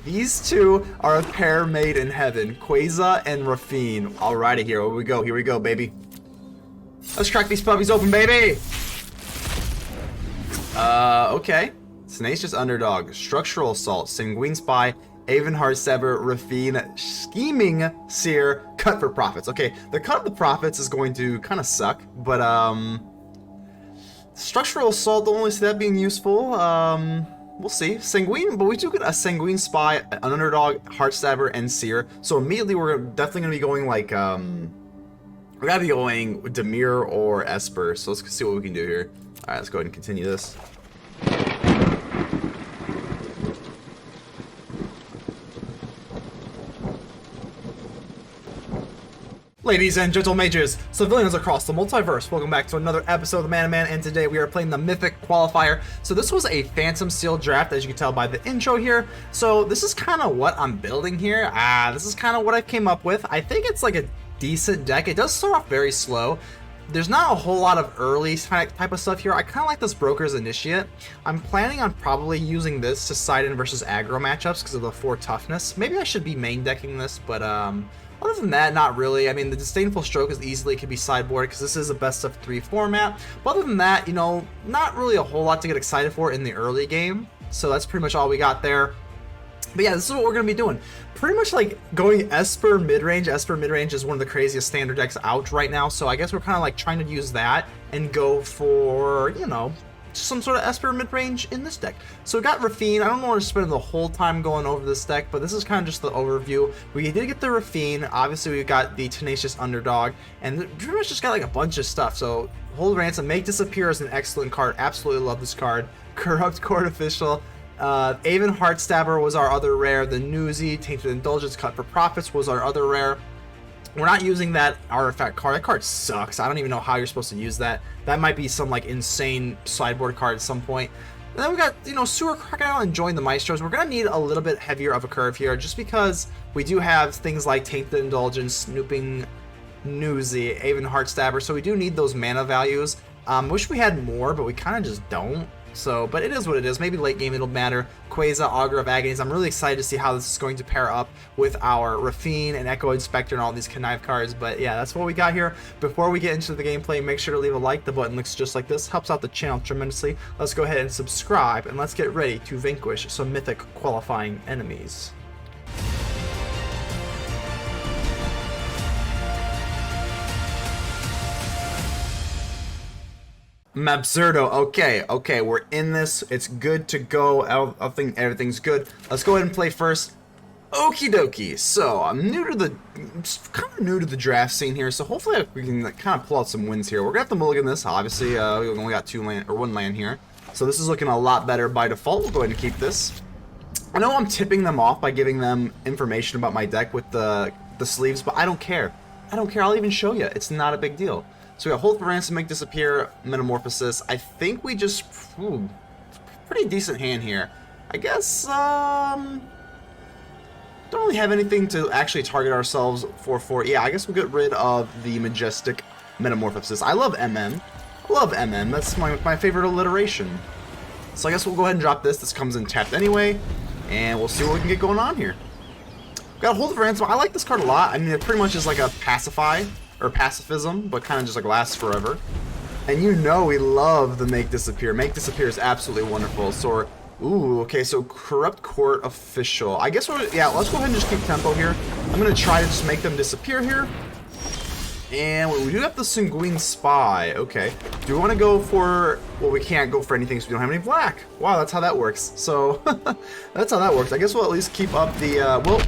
These two are a pair made in heaven. Quasar and Rafine. Alrighty, here we go. Here we go, baby. Let's crack these puppies open, baby. Okay. Tenacious Underdog, Structural Assault, Sanguine Spy, Aven Heartstabber, Rafine, Scheming Seer, Cut for Profits. Okay, the Cut of the Profits is going to kind of suck, but Structural Assault, don't really see that being useful. We'll see. Sanguine, but we do get a Sanguine Spy, an Underdog, Heartstabber, and Seer. So immediately we're definitely going to be going like, we're going to be going Demir or Esper. So let's see what we can do here. Alright, let's go ahead and continue this. Ladies and gentlemages, civilians across the multiverse, welcome back to another episode of the Man to Man, and today we are playing the Mythic Qualifier. So this was a Phantom Seal draft, as you can tell by the intro here. So this is kind of what I'm building here. This is kind of what I came up with. I think it's like a decent deck. It does start off very slow. There's not a whole lot of early type of stuff here. I kind of like this Broker's Initiate. I'm planning on probably using this to side in versus aggro matchups because of the 4 toughness. Maybe I should be main decking this, but other than that, not really. I mean, the Disdainful Stroke is easily could be sideboarded because this is a best of 3 format. But other than that, you know, not really a whole lot to get excited for in the early game. So that's pretty much all we got there. But yeah, this is what we're going to be doing. Pretty much like going Esper midrange. Esper midrange is one of the craziest standard decks out right now. So I guess we're kind of like trying to use that and go for, you know, some sort of Esper mid-range in this deck. So we got Rafine. I don't want to spend the whole time going over this deck, but this is kind of just the overview. We did get the Rafine. Obviously, we got the Tenacious Underdog, and pretty much just got like a bunch of stuff. So Hold Ransom, Make Disappear is an excellent card. Absolutely love this card. Corrupt Court Official. Aven Heartstabber was our other rare. The Newsy, Tainted Indulgence, Cut for Profits was our other rare. We're not using that artifact card. That card sucks. I don't even know how you're supposed to use that. That might be some like insane sideboard card at some point. And then we got, you know, Sewer Crocodile and Join the Maestros. We're going to need a little bit heavier of a curve here just because we do have things like Tainted Indulgence, Snooping Newsy, Aven Heartstabber. So we do need those mana values. Wish we had more, but we kind of just don't. So, but it is what it is. Maybe late game it'll matter. Quasar, Augur of Agonies. I'm really excited to see how this is going to pair up with our Rafine and Echo Inspector and all these Connive cards. But yeah, that's what we got here. Before we get into the gameplay, make sure to leave a like. The button looks just like this. Helps out the channel tremendously. Let's go ahead and subscribe, and let's get ready to vanquish some Mythic qualifying enemies. Mabsurdo. Okay, we're in this. It's good to go. I think everything's good. Let's go ahead and play first. Okie dokie. So I'm kind of new to the draft scene here. So hopefully we can kind of pull out some wins here. We're gonna have to mulligan this. Obviously, we only got 1 land here. So this is looking a lot better by default. We'll go ahead and keep this. I know I'm tipping them off by giving them information about my deck with the sleeves, but I don't care. I don't care. I'll even show you. It's not a big deal. So we got Hold for Ransom, Make Disappear, Metamorphosis. I think we just... pretty decent hand here. I guess, don't really have anything to actually target ourselves for. Yeah, I guess we'll get rid of the Majestic Metamorphosis. I love MM. I love MM. That's my favorite alliteration. So I guess we'll go ahead and drop this. This comes in tapped anyway. And we'll see what we can get going on here. Got Hold for Ransom. I like this card a lot. I mean, it pretty much is like a pacify. Or pacifism, but kind of just like lasts forever. And you know we love the Make Disappear. Make Disappear is absolutely wonderful. So, ooh, okay, so Corrupt Court Official. I guess yeah, let's go ahead and just keep tempo here. I'm gonna try to just make them disappear here. And we do have the Sanguine Spy. Okay, do we want to go for... Well, we can't go for anything because we don't have any black. Wow, that's how that works. So, that's how that works. I guess we'll at least keep up the... well,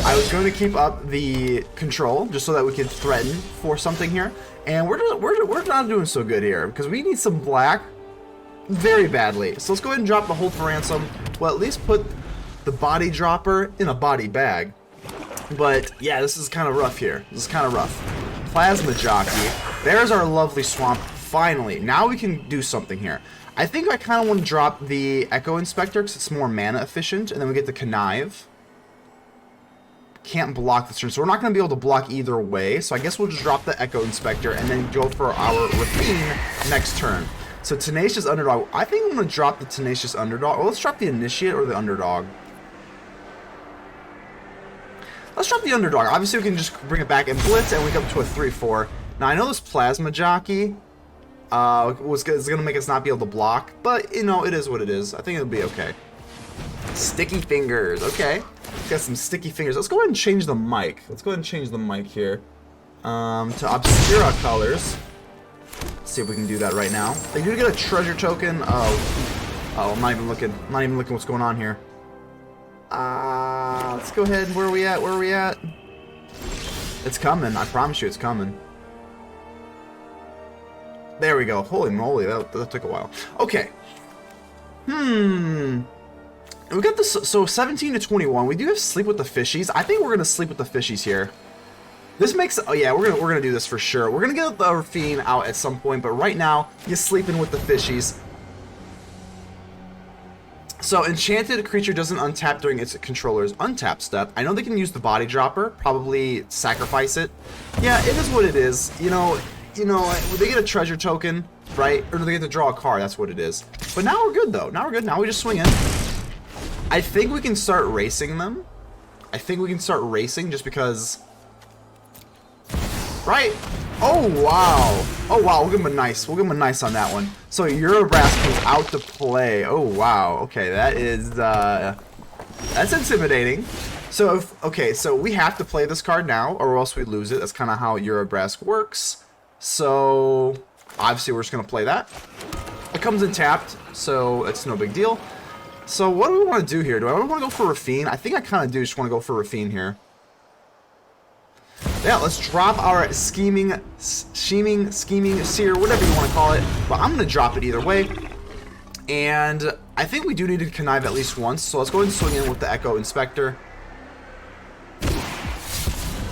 I was going to keep up the control just so that we could threaten for something here. And we're not doing so good here because we need some black very badly. So let's go ahead and drop the Hold for Ransom. Well, at least put the Body Dropper in a body bag. But, yeah, this is kind of rough here. This is kind of rough. Plasma Jockey. There's our lovely swamp. Finally, now we can do something here. I think I kind of want to drop the Echo Inspector because it's more mana efficient, and then we get the Connive. Can't block this turn, so we're not going to be able to block either way. So I guess we'll just drop the Echo Inspector and then go for our Rafine next turn. So Tenacious Underdog. I think I'm going to drop the Tenacious Underdog. Well, let's drop the Initiate or the Underdog. Let's drop the underdog. Obviously, we can just bring it back and blitz and wake up to a 3-4. Now, I know this Plasma Jockey is going to make us not be able to block, but, you know, it is what it is. I think it'll be okay. Sticky fingers. Okay. Got some sticky fingers. Let's go ahead and change the mic. Let's go ahead and change the mic here to Obscura colors. Let's see if we can do that right now. They do get a treasure token. Oh, I'm not even looking. I'm not even looking what's going on here. Let's go ahead. Where are we at? Where are we at? It's coming. I promise you, it's coming. There we go. Holy moly, that took a while. Okay. We got this. So 17 to 21. We do have sleep with the fishies. I think we're gonna sleep with the fishies here. This makes. Oh yeah, we're gonna do this for sure. We're gonna get the Rafine out at some point, but right now you're sleeping with the fishies. So enchanted creature doesn't untap during its controller's untap step. I know they can use the body dropper, probably sacrifice it. Yeah, it is what it is. You know, they get a treasure token, right? Or do they get to draw a card? That's what it is. But now we're good though. Now we're good. Now we just swing in. I think we can start racing them. I think we can start racing just because. Right? Oh wow. Oh wow. We'll give him a nice. We'll give him a nice on that one. So Urabrask is out to play. Oh wow. Okay, that is that's intimidating. So so we have to play this card now, or else we lose it. That's kind of how Urabrask works. So obviously we're just gonna play that. It comes in tapped, so it's no big deal. So what do we want to do here? Do I want to go for Rafine? I think I kind of do just want to go for Rafine here. Yeah, let's drop our scheming seer, whatever you want to call it. But I'm going to drop it either way. And I think we do need to connive at least once. So let's go ahead and swing in with the Echo Inspector.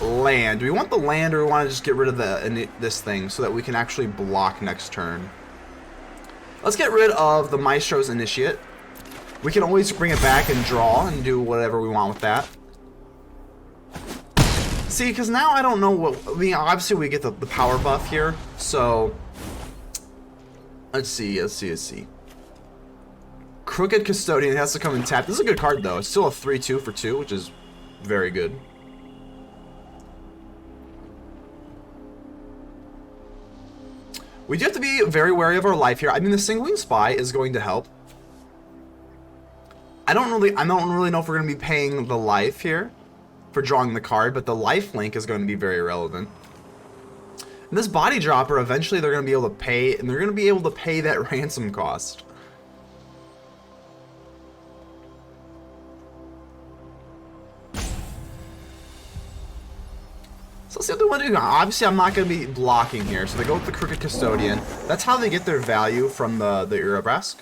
Land. Do we want the land, or do we want to just get rid of this thing so that we can actually block next turn? Let's get rid of the Maestro's Initiate. We can always bring it back and draw and do whatever we want with that. See, because now I don't know what. I mean, obviously we get the power buff here. So let's see. Crooked Custodian has to come and tap. This is a good card though. It's still a 3/2 for 2, which is very good. We do have to be very wary of our life here. I mean, the Sanguine Spy is going to help. I don't really know if we're going to be paying the life here for drawing the card, but the life link is going to be very relevant. And this body dropper, eventually they're going to be able to pay, and they're going to be able to pay that ransom cost. So let's see what they want to do. Obviously, I'm not going to be blocking here, so they go with the Crooked Custodian. That's how they get their value from the Urabrask.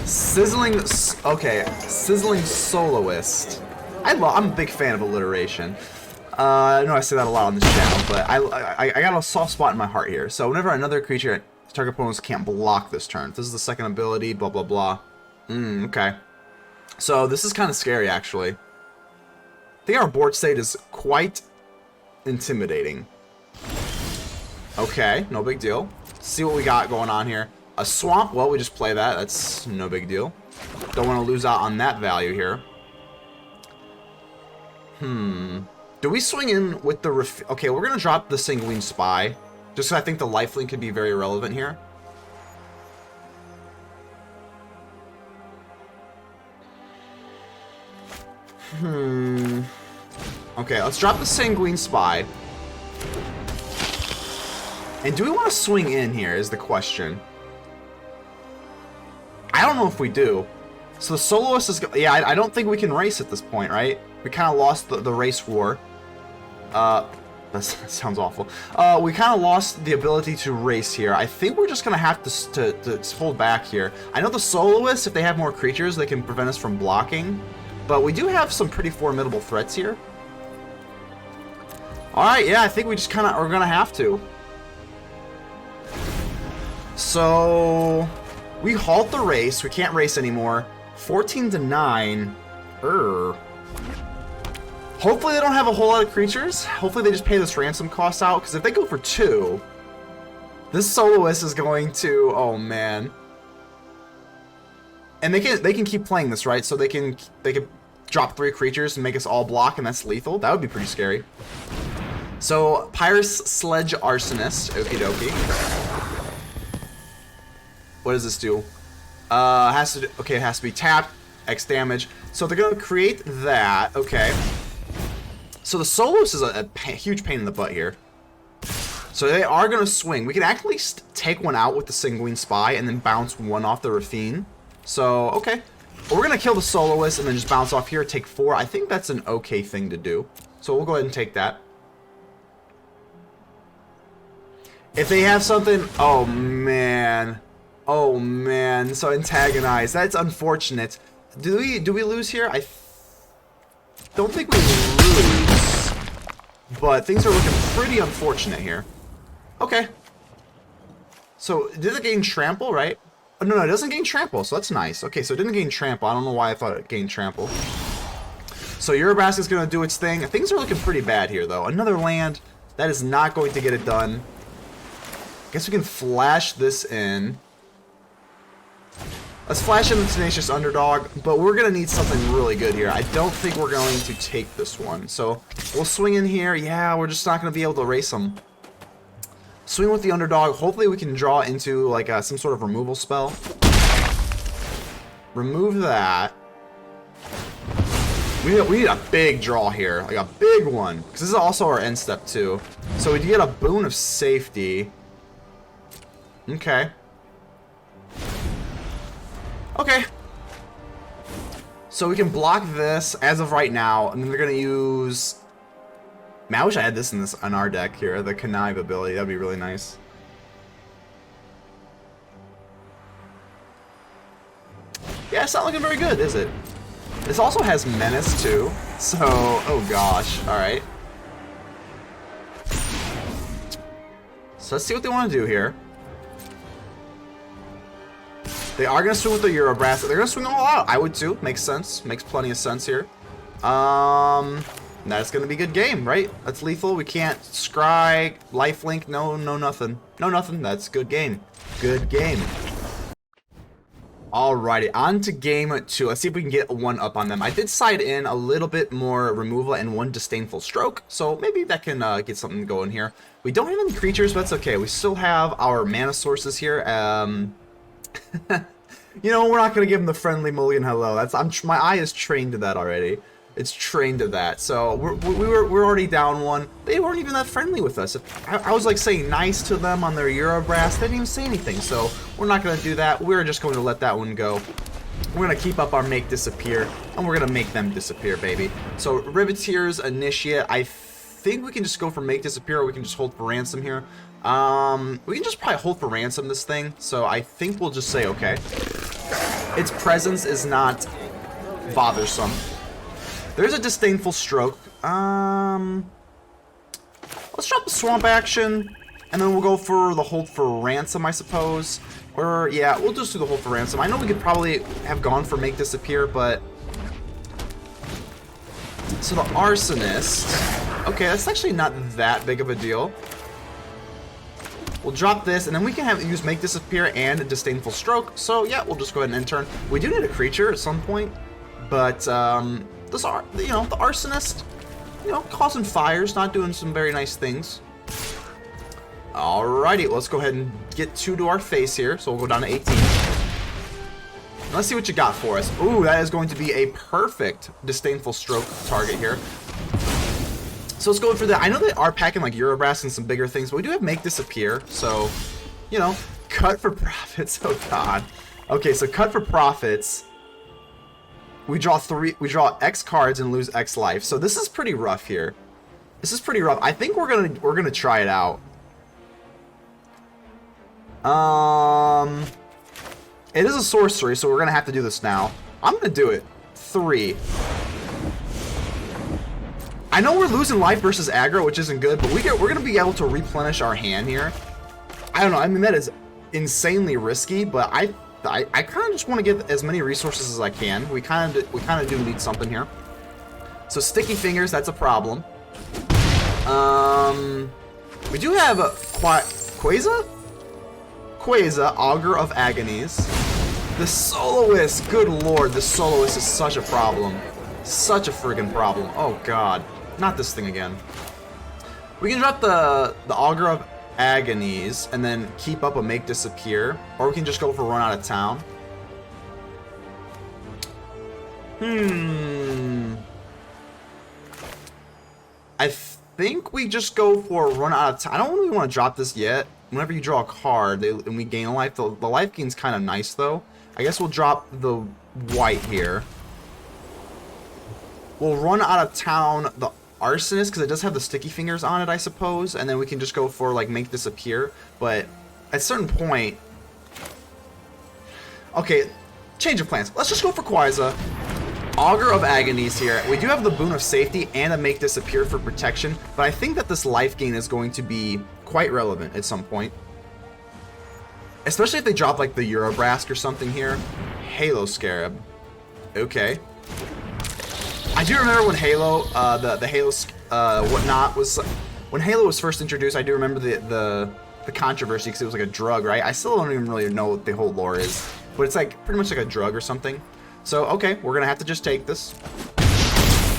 Sizzling Soloist. I'm a big fan of alliteration. I know I say that a lot on this channel, but I got a soft spot in my heart here. So whenever another creature, target opponents can't block this turn. This is the second ability, blah, blah, blah. Okay. So this is kind of scary, actually. I think our board state is quite intimidating. Okay, no big deal. Let's see what we got going on here. A swamp, well, we just play that. That's no big deal. Don't want to lose out on that value here. Do we swing in with the okay, we're going to drop the Sanguine Spy. Just because I think the lifelink could be very relevant here. Okay, let's drop the Sanguine Spy. And do we want to swing in here is the question. I don't know if we do. So the Soloist is... Yeah, I don't think we can race at this point, right? We kind of lost the race war. That sounds awful. We kind of lost the ability to race here. I think we're just going to have to hold back here. I know the Soloists, if they have more creatures, they can prevent us from blocking. But we do have some pretty formidable threats here. Alright, yeah, I think we just kind of are going to have to. So... we halt the race. We can't race anymore. 14 to 9. Hopefully they don't have a whole lot of creatures. Hopefully they just pay this ransom cost out. Because if they go for 2, this Soloist is going to... oh, man. And they can keep playing this, right? So they can drop 3 creatures and make us all block, and that's lethal. That would be pretty scary. So, Pyrus Sledge Arsonist. Okie dokie. What does this do? Okay, it has to be tapped. X damage. So they're going to create that. Okay. So the Solos is a huge pain in the butt here. So they are going to swing. We can actually take one out with the Sanguine Spy and then bounce one off the Rafine. So, okay. Well, we're going to kill the Soloist and then just bounce off here, take 4. I think that's an okay thing to do. So we'll go ahead and take that. If they have something... Oh, man. Oh, man. So antagonize. That's unfortunate. Do we lose here? I don't think we lose. But things are looking pretty unfortunate here. Okay. So, did it gain trample, right? Oh, no, it doesn't gain trample, so that's nice. Okay, so it didn't gain trample. I don't know why I thought it gained trample. So, Urabrask is going to do its thing. Things are looking pretty bad here, though. Another land. That is not going to get it done. Guess we can flash this in. Let's flash in the Tenacious Underdog, but we're going to need something really good here. I don't think we're going to take this one. So, we'll swing in here. Yeah, we're just not going to be able to race them. Swing with the Underdog. Hopefully we can draw into like some sort of removal spell. Remove that. We need a big draw here. Like a big one. Because this is also our end step too. So we get a boon of safety. Okay. Okay. So we can block this as of right now, and then they're gonna use... Man, I wish I had this in our deck here, the Connive ability. That'd be really nice. Yeah, it's not looking very good, is it? This also has Menace too, so oh gosh. All right. So let's see what they want to do here. They are going to swing with the Urabrask. They're going to swing all out. I would too. Makes sense. Makes plenty of sense here. That's going to be a good game, right? That's lethal. We can't scry, lifelink. No, nothing. No, nothing. That's good game. Good game. Alrighty, on to game 2. Let's see if we can get one up on them. I did side in a little bit more removal and 1 disdainful stroke, so maybe that can get something going here. We don't have any creatures, but that's okay. We still have our mana sources here. You know, we're not gonna give them the friendly mulligan hello. That's my eye is trained to that already. It's trained to that. So we're already down 1. They weren't even that friendly with us. I was like saying nice to them on their Urabrask. They didn't even say anything. So we're not gonna do that. We're just going to let that one go. We're gonna keep up our make disappear, and we're gonna make them disappear, baby. So Riveteers, Initiate. I think we can just go for make disappear, or we can just hold for ransom here. We can just probably hold for ransom this thing. So I think we'll just say okay. Its presence is not bothersome. There's a disdainful stroke. Let's drop the swamp action, and then we'll go for the hold for ransom, I suppose. Or yeah, we'll just do the hold for ransom. I know we could probably have gone for make disappear, but so the arsonist. Okay, that's actually not that big of a deal. We'll drop this, and then we can use make disappear and a disdainful stroke. So yeah, we'll just go ahead and end turn. We do need a creature at some point, but this the arsonist, causing fires, not doing some very nice things. Alrighty, let's go ahead and get 2 to our face here. So we'll go down to 18. Let's see what you got for us. Ooh, that is going to be a perfect disdainful stroke target here. So let's go for that. I know they are packing like Urabrask and some bigger things, but we do have make disappear. So, cut for profits. Oh god. Okay, so cut for profits. We draw X cards and lose X life. So this is pretty rough here. This is pretty rough. I think we're gonna try it out. It is a sorcery, so we're gonna have to do this now. I'm gonna do it. 3. I know we're losing life versus aggro, which isn't good, but we're gonna be able to replenish our hand here. I don't know. I mean, that is insanely risky, but I kind of just want to get as many resources as I can. We kind of do need something here. So sticky fingers, that's a problem. We do have a Quasar, Augur of Agonies. The Soloist, good lord, the Soloist is such a problem. Such a friggin' problem. Oh god. Not this thing again. We can drop the Augur of Agonies and then keep up a Make Disappear. Or we can just go for Run Out of Town. I think we just go for Run Out of Town. I don't really want to drop this yet. Whenever you draw a card and we gain a life, the life gain's kind of nice though. I guess we'll drop the white here. We'll Run Out of Town the Arsonist because it does have the sticky fingers on it, I suppose. And then we can just go for like Make Disappear. But at a certain point... Okay, change of plans. Let's just go for Quaiza. Augur of Agonies here. We do have the Boon of Safety and a Make Disappear for protection, but I think that this life gain is going to be quite relevant at some point. Especially if they drop like the Eurobrask or something here. Halo Scarab. Okay. I do remember when Halo, the Halo whatnot was... When Halo was first introduced, I do remember the controversy because it was like a drug, right? I still don't even really know what the whole lore is, but it's like pretty much like a drug or something. So, okay, we're going to have to just take this.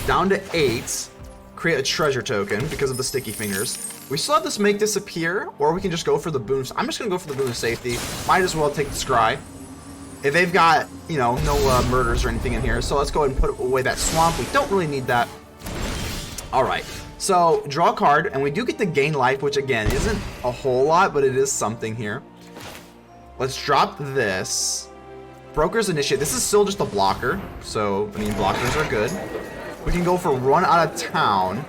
Down to 8. Create a treasure token because of the sticky fingers. We still have this Make Disappear, or we can just go for the Boon. I'm just going to go for the Boon of Safety. Might as well take the Scry. If they've got, you know, no murders or anything in here. So let's go ahead and put away that Swamp. We don't really need that. Alright, so draw a card, and we do get to gain life, which again isn't a whole lot, but it is something here. Let's drop this. Broker's Initiate. This is still just a blocker, so, I mean, blockers are good. We can go for Run Out of Town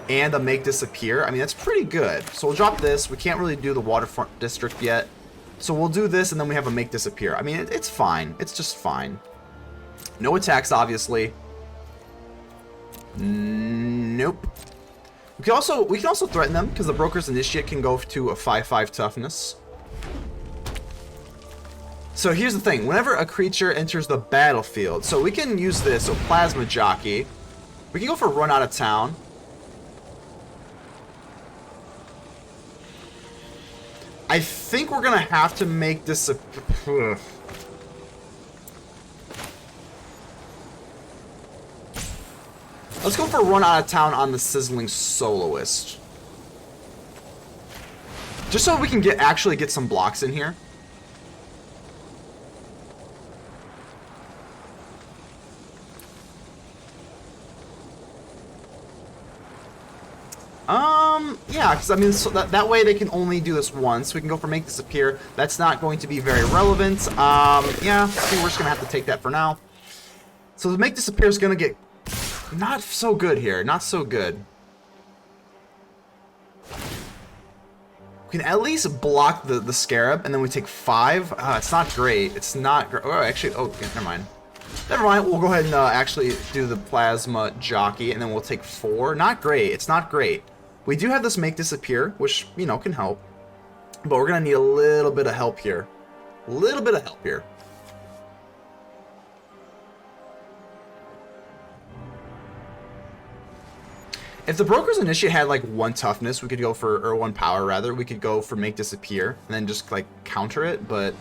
and a Make Disappear. I mean, that's pretty good. So we'll drop this. We can't really do the Waterfront District yet. So we'll do this, and then we have a Make Disappear. I mean, it's fine. It's just fine. No attacks, obviously. Nope. We can also threaten them, because the Broker's Initiate can go to a 5/5 toughness. So here's the thing, whenever a creature enters the battlefield, so we can use this, so Plasma Jockey. We can go for Run Out of Town. I think we're going to have to make this a... Let's go for Run Out of Town on the Sizzling Soloist. Just so we can actually get some blocks in here. Yeah, because I mean, so that way they can only do this once. We can go for Make Disappear. That's not going to be very relevant. Yeah, I think we're just going to have to take that for now. So the Make Disappear is going to get not so good here. Not so good. We can at least block the Scarab, and then we take 5. It's not great. It's not great. Oh, actually, oh, yeah, never mind. Never mind, we'll go ahead and actually do the Plasma Jockey, and then we'll take 4. Not great. It's not great. We do have this Make Disappear, which, you know, can help. But we're going to need a little bit of help here. A little bit of help here. If the Broker's Initiate had, like, 1 toughness, we could go for, or 1 power, rather. We could go for Make Disappear, and then just, like, counter it, but...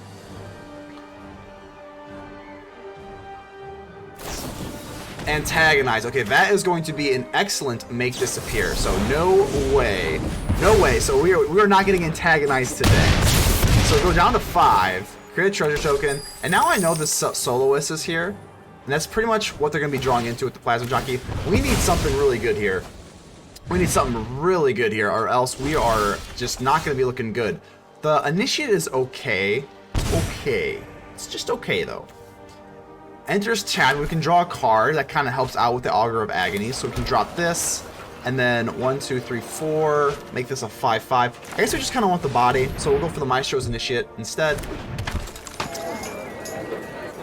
Antagonize. Okay, that is going to be an excellent Make Disappear. So no way. No way. So we are not getting antagonized today. So go down to 5. Create a treasure token. And now I know this Soloist is here. And that's pretty much what they're going to be drawing into with the Plasma Jockey. We need something really good here. We need something really good here, or else we are just not going to be looking good. The Initiate is okay. Okay. It's just okay, though. Enters chat. We can draw a card that kind of helps out with the Augur of Agony. So we can drop this, and then 1, 2, 3, 4. Make this a 5/5. I guess we just kind of want the body, so we'll go for the Maestro's Initiate instead.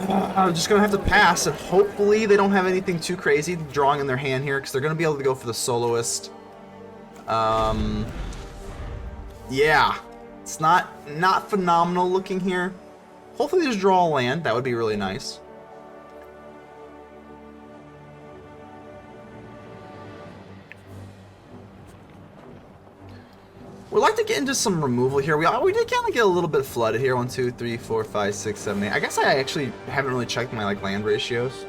I'm just gonna have to pass, and hopefully they don't have anything too crazy drawing in their hand here, because they're gonna be able to go for the Soloist. Yeah, it's not phenomenal looking here. Hopefully they just draw a land. That would be really nice. We'd like to get into some removal here. We did kind of get a little bit flooded here. 1, 2, 3, 4, 5, 6, 7, 8. I guess I actually haven't really checked my land ratios.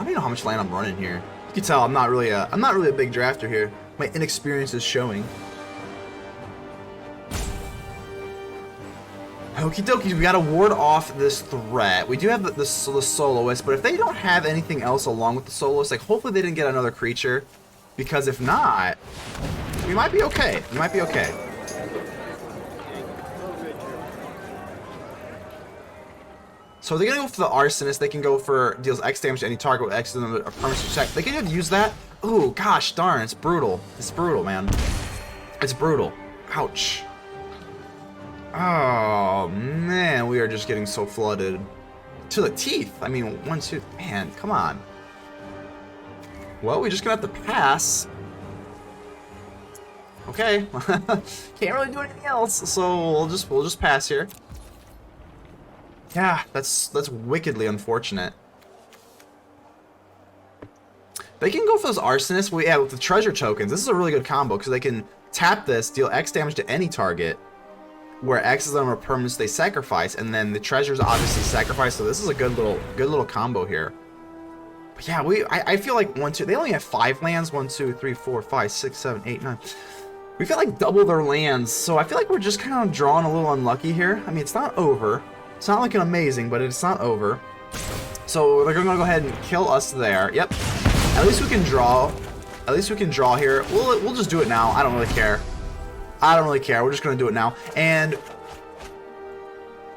don't even know how much land I'm running here. You can tell I'm not really a big drafter here. My inexperience is showing. Okie dokie, we gotta ward off this threat. We do have the Soloist, but if they don't have anything else along with the Soloist, like hopefully they didn't get another creature, because if not, we might be okay. We might be okay. So they're gonna go for the Arsonist. They can go for deals X damage to any target with X and a permanent check. They can use that. Oh gosh, darn! It's brutal. It's brutal, man. It's brutal. Ouch. Oh man, we are just getting so flooded to the teeth. I mean, 1, 2, man, come on. Well, we're just gonna have to pass. Okay, can't really do anything else, so we'll just pass here. Yeah, that's wickedly unfortunate. They can go for those Arsonists. Well, yeah, with the treasure tokens, this is a really good combo because they can tap this, deal X damage to any target, where X is the number of permanents they sacrifice, and then the treasure's obviously sacrificed. So this is a good little combo here. But yeah, I feel like 1, 2. They only have 5 lands. 1, 2, 3, 4, 5, 6, 7, 8, 9. We've got like double their lands, so I feel like we're just kind of drawing a little unlucky here. I mean, it's not over. It's not looking amazing, but it's not over. So they're gonna go ahead and kill us there. Yep. At least we can draw. At least we can draw here. We'll just do it now. I don't really care. I don't really care. We're just gonna do it now. And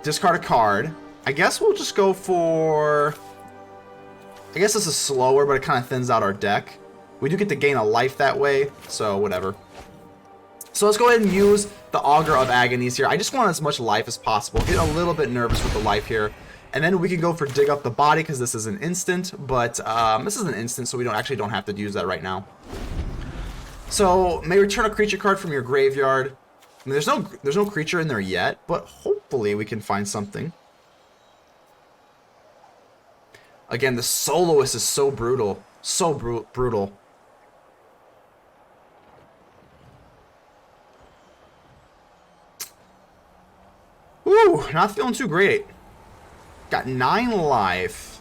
discard a card. I guess we'll just go for. I guess this is slower, but it kind of thins out our deck. We do get to gain a life that way, so whatever. So let's go ahead and use the Augur of Agonies here. I just want as much life as possible. Get a little bit nervous with the life here. And then we can go for Dig Up the Body because this is an instant. But this is an instant, so we don't have to use that right now. So may return a creature card from your graveyard. I mean, there's no creature in there yet, but hopefully we can find something. Again, the Soloist is so brutal. So brutal. Ooh, not feeling too great. Got 9 life.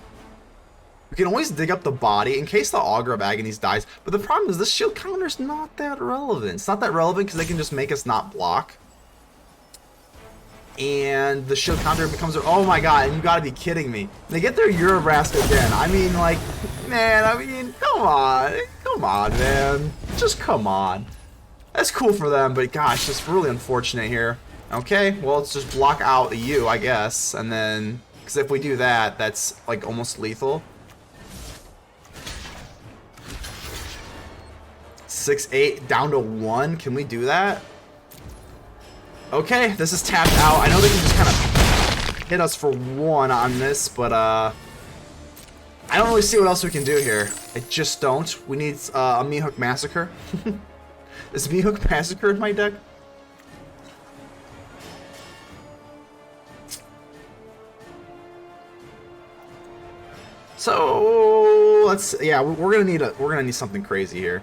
We can always dig up the body in case the Augur of Agonies dies. But the problem is this shield counter's not that relevant. It's not that relevant because they can just make us not block. And the shield counter becomes... Oh my god, you gotta be kidding me. They get their Urabrask again. I mean, like... Man, I mean, come on. Come on, man. Just come on. That's cool for them, but gosh, it's really unfortunate here. Okay, well, let's just block out the U, I guess, and then, because if we do that, that's, like, almost lethal. 6, 8, down to 1, can we do that? Okay, this is tapped out. I know they can just kind of hit us for 1 on this, but, I don't really see what else we can do here. I just don't. We need, a Meathook Massacre. Is Meathook Massacre in my deck? So let's we're gonna need something crazy here.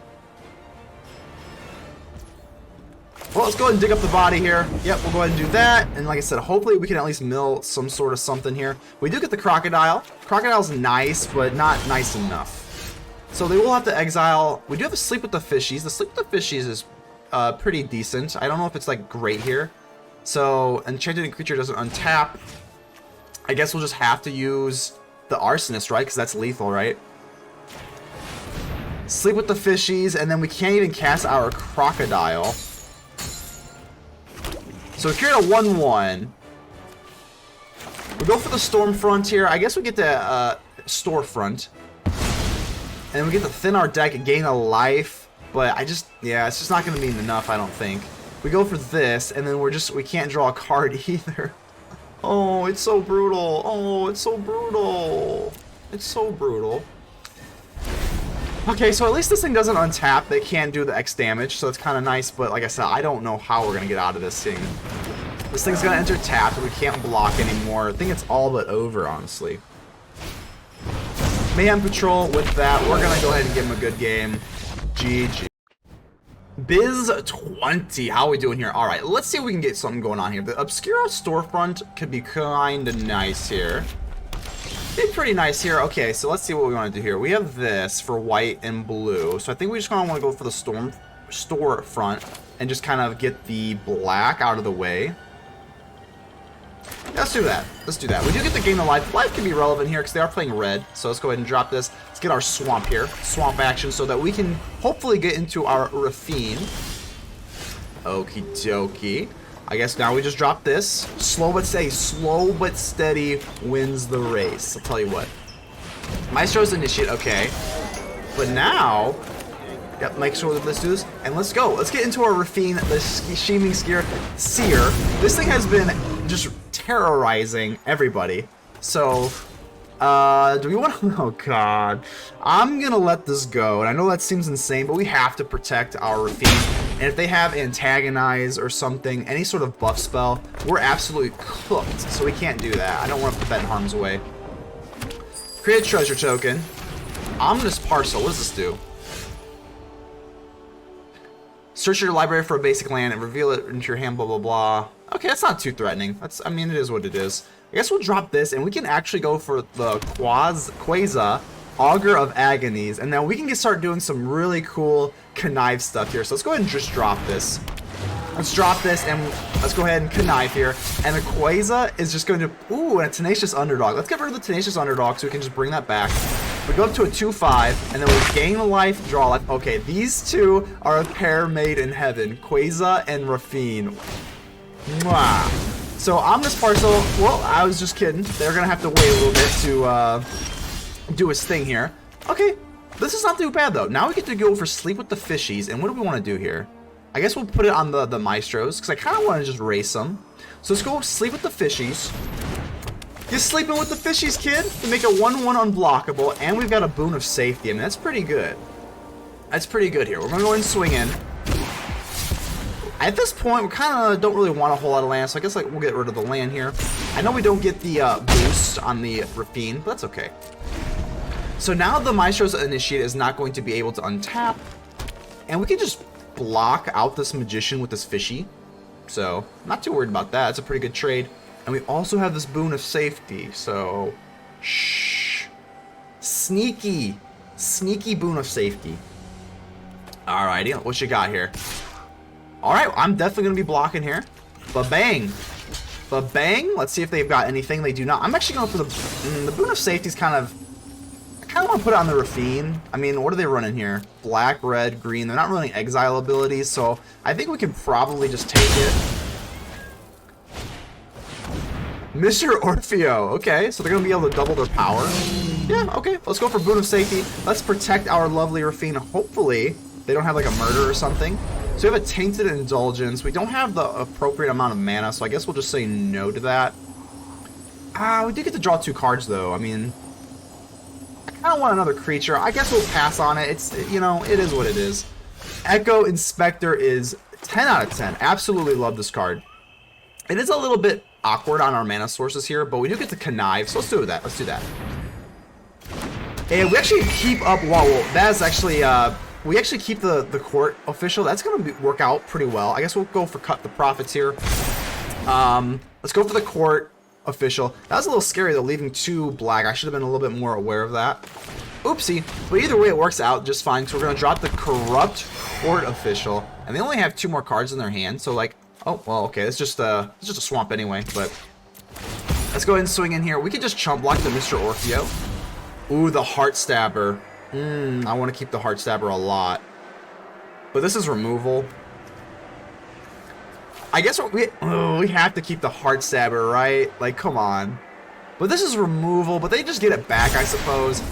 Well, let's go ahead and dig up the body here. Yep, we'll go ahead and do that. And like I said, hopefully we can at least mill some sort of something here. We do get the Crocodile. Crocodile's nice, but not nice enough. So they will have to exile. We do have to Sleep with the Fishies. The Sleep with the Fishies is pretty decent. I don't know if it's like great here. So enchanted creature doesn't untap. I guess we'll just have to use the Arsonist, right? Because that's lethal, right? Sleep with the Fishies, and then we can't even cast our Crocodile. So we create a 1/1. We go for the Stormfront here. I guess we get the Storefront. And we get to thin our deck and gain a life. But it's just not going to be enough, I don't think. We go for this, and then we can't draw a card either. Oh, it's so brutal. Oh, it's so brutal. It's so brutal. Okay, so at least this thing doesn't untap. They can't do the X damage, so it's kind of nice. But like I said, I don't know how we're going to get out of this thing. This thing's going to enter tapped, and we can't block anymore. I think it's all but over, honestly. Mayhem Patrol with that. We're going to go ahead and give him a good game. GG. Biz 20, how are we doing here? All right, let's see if we can get something going on here. The Obscura Storefront could be kind of nice here. Be pretty nice here. Okay, so let's see what we want to do here. We have this for white and blue. So I think we just kind of want to go for the store front and just kind of get the black out of the way. Yeah, let's do that. Let's do that. We do get the gain of life. Life can be relevant here because they are playing red. So let's go ahead and drop this. Let's get our swamp here. Swamp action so that we can hopefully get into our Rafine. Okie dokie. I guess now we just drop this. Slow but steady wins the race. I'll tell you what. Maestro's initiate, okay. But now, yep, make sure that let's do this. And let's go. Let's get into our Rafine, the Sheeming Seer. This thing has been just terrorizing everybody. So, do we want to? Oh god. I'm gonna let this go. And I know that seems insane, but we have to protect our Rafine. And if they have Antagonize or something, any sort of buff spell, we're absolutely cooked. So we can't do that. I don't want to put that in harm's way. Create a treasure token. Ominous Parcel. What does this do? Search your library for a basic land and reveal it into your hand, blah, blah, blah. Okay, that's not too threatening. I mean, it is what it is. I guess we'll drop this, and we can actually go for the Quasar, Augur of Agonies, and now we can start doing some really cool connive stuff here. So let's go ahead and just drop this. Let's drop this, and let's go ahead and connive here. And the Quasar is just going to... Ooh, and a Tenacious Underdog. Let's get rid of the Tenacious Underdog so we can just bring that back. We go up to a 2/5, and then we gain life, draw life. Okay, these two are a pair made in heaven. Quasar and Rafine. Mwah. So Ominous Parcel, well, I was just kidding. They're going to have to wait a little bit to do his thing here. Okay, this is not too bad, though. Now we get to go for Sleep with the Fishies, and what do we want to do here? I guess we'll put it on the Maestros, because I kind of want to just race them. So let's go Sleep with the Fishies. You're sleeping with the Fishies, kid? To make it 1/1 unblockable, and we've got a Boon of Safety. I mean, that's pretty good. That's pretty good here. We're going to go ahead and swing in. At this point, we kind of don't really want a whole lot of land, so I guess like we'll get rid of the land here. I know we don't get the boost on the Rafine, but that's okay. So now the Maestro's Initiate is not going to be able to untap, and we can just block out this Magician with this Fishy. So, not too worried about that. It's a pretty good trade. And we also have this Boon of Safety, so... Shh. Sneaky. Sneaky Boon of Safety. Alrighty, what you got here? Alright, I'm definitely going to be blocking here. Ba-bang. Ba-bang. Let's see if they've got anything. They do not. I'm actually going for the Boon of Safety is kind of... I kind of want to put it on the Rafine. I mean, what are they running here? Black, red, green. They're not running exile abilities, so I think we can probably just take it. Mr. Orfeo. Okay, so they're going to be able to double their power. Yeah, okay. Let's go for Boon of Safety. Let's protect our lovely Rafine. Hopefully, they don't have like a murder or something. So we have a Tainted Indulgence. We don't have the appropriate amount of mana, so I guess we'll just say no to that. We do get to draw 2 cards, though. I mean, I kind of want another creature. I guess we'll pass on it. It's, you know, it is what it is. Echo Inspector is 10 out of 10. Absolutely love this card. It is a little bit awkward on our mana sources here, but we do get to connive, so let's do that. Let's do that. And we actually keep up... Wow, that is actually... we actually keep the court official. That's going to work out pretty well. I guess we'll go for cut the profits here. Let's go for the court official. That was a little scary, though, leaving 2 black. I should have been a little bit more aware of that. Oopsie. But either way, it works out just fine. So we're going to drop the corrupt court official. And they only have 2 more cards in their hand. So, like, oh, well, okay. It's just a swamp anyway. But let's go ahead and swing in here. We could just chump block the Mr. Orfeo. Ooh, the Heart Stabber. I want to keep the Heart Stabber a lot. But this is removal. I guess we have to keep the Heart Stabber, right? Like, come on. But this is removal, but they just get it back, I suppose.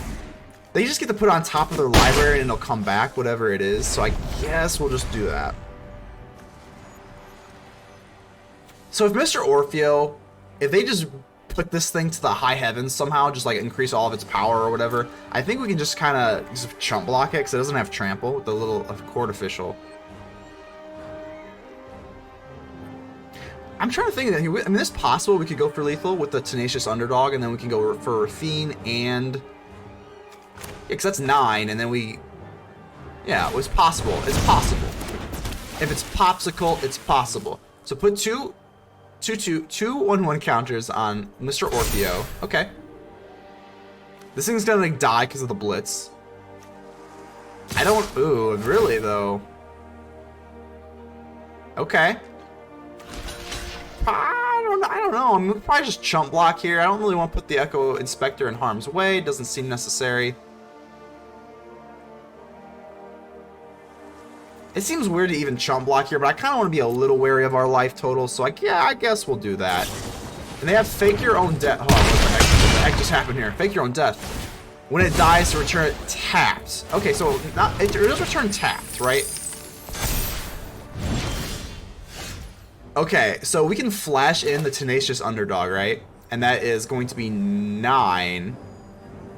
They just get to put it on top of their library and it'll come back, whatever it is. So I guess we'll just do that. So if Mr. Orfeo, if they just put this thing to the high heavens somehow, just like increase all of its power or whatever, I think we can just kind of just chump block it because it doesn't have trample with the little court official. I'm trying to think that I mean, it's possible we could go for lethal with the Tenacious Underdog, and then we can go for Rafine and because that's 9, and then we it's possible. It's possible. If it's popsicle, it's possible. So put two 1/1 counters on Mr. Orfeo. Okay. This thing's gonna like die because of the blitz. I don't. Ooh, really though. Okay. I don't know. I'm gonna probably just chump block here. I don't really want to put the Echo Inspector in harm's way. It doesn't seem necessary. It seems weird to even chump block here, but I kind of want to be a little wary of our life total. So yeah, I guess we'll do that. And they have fake your own death. Hold on, what the heck just happened here? Fake your own death. When it dies, to return it tapped. Okay, so it does return tapped, right? Okay, so we can flash in the Tenacious Underdog, right? And that is going to be 9.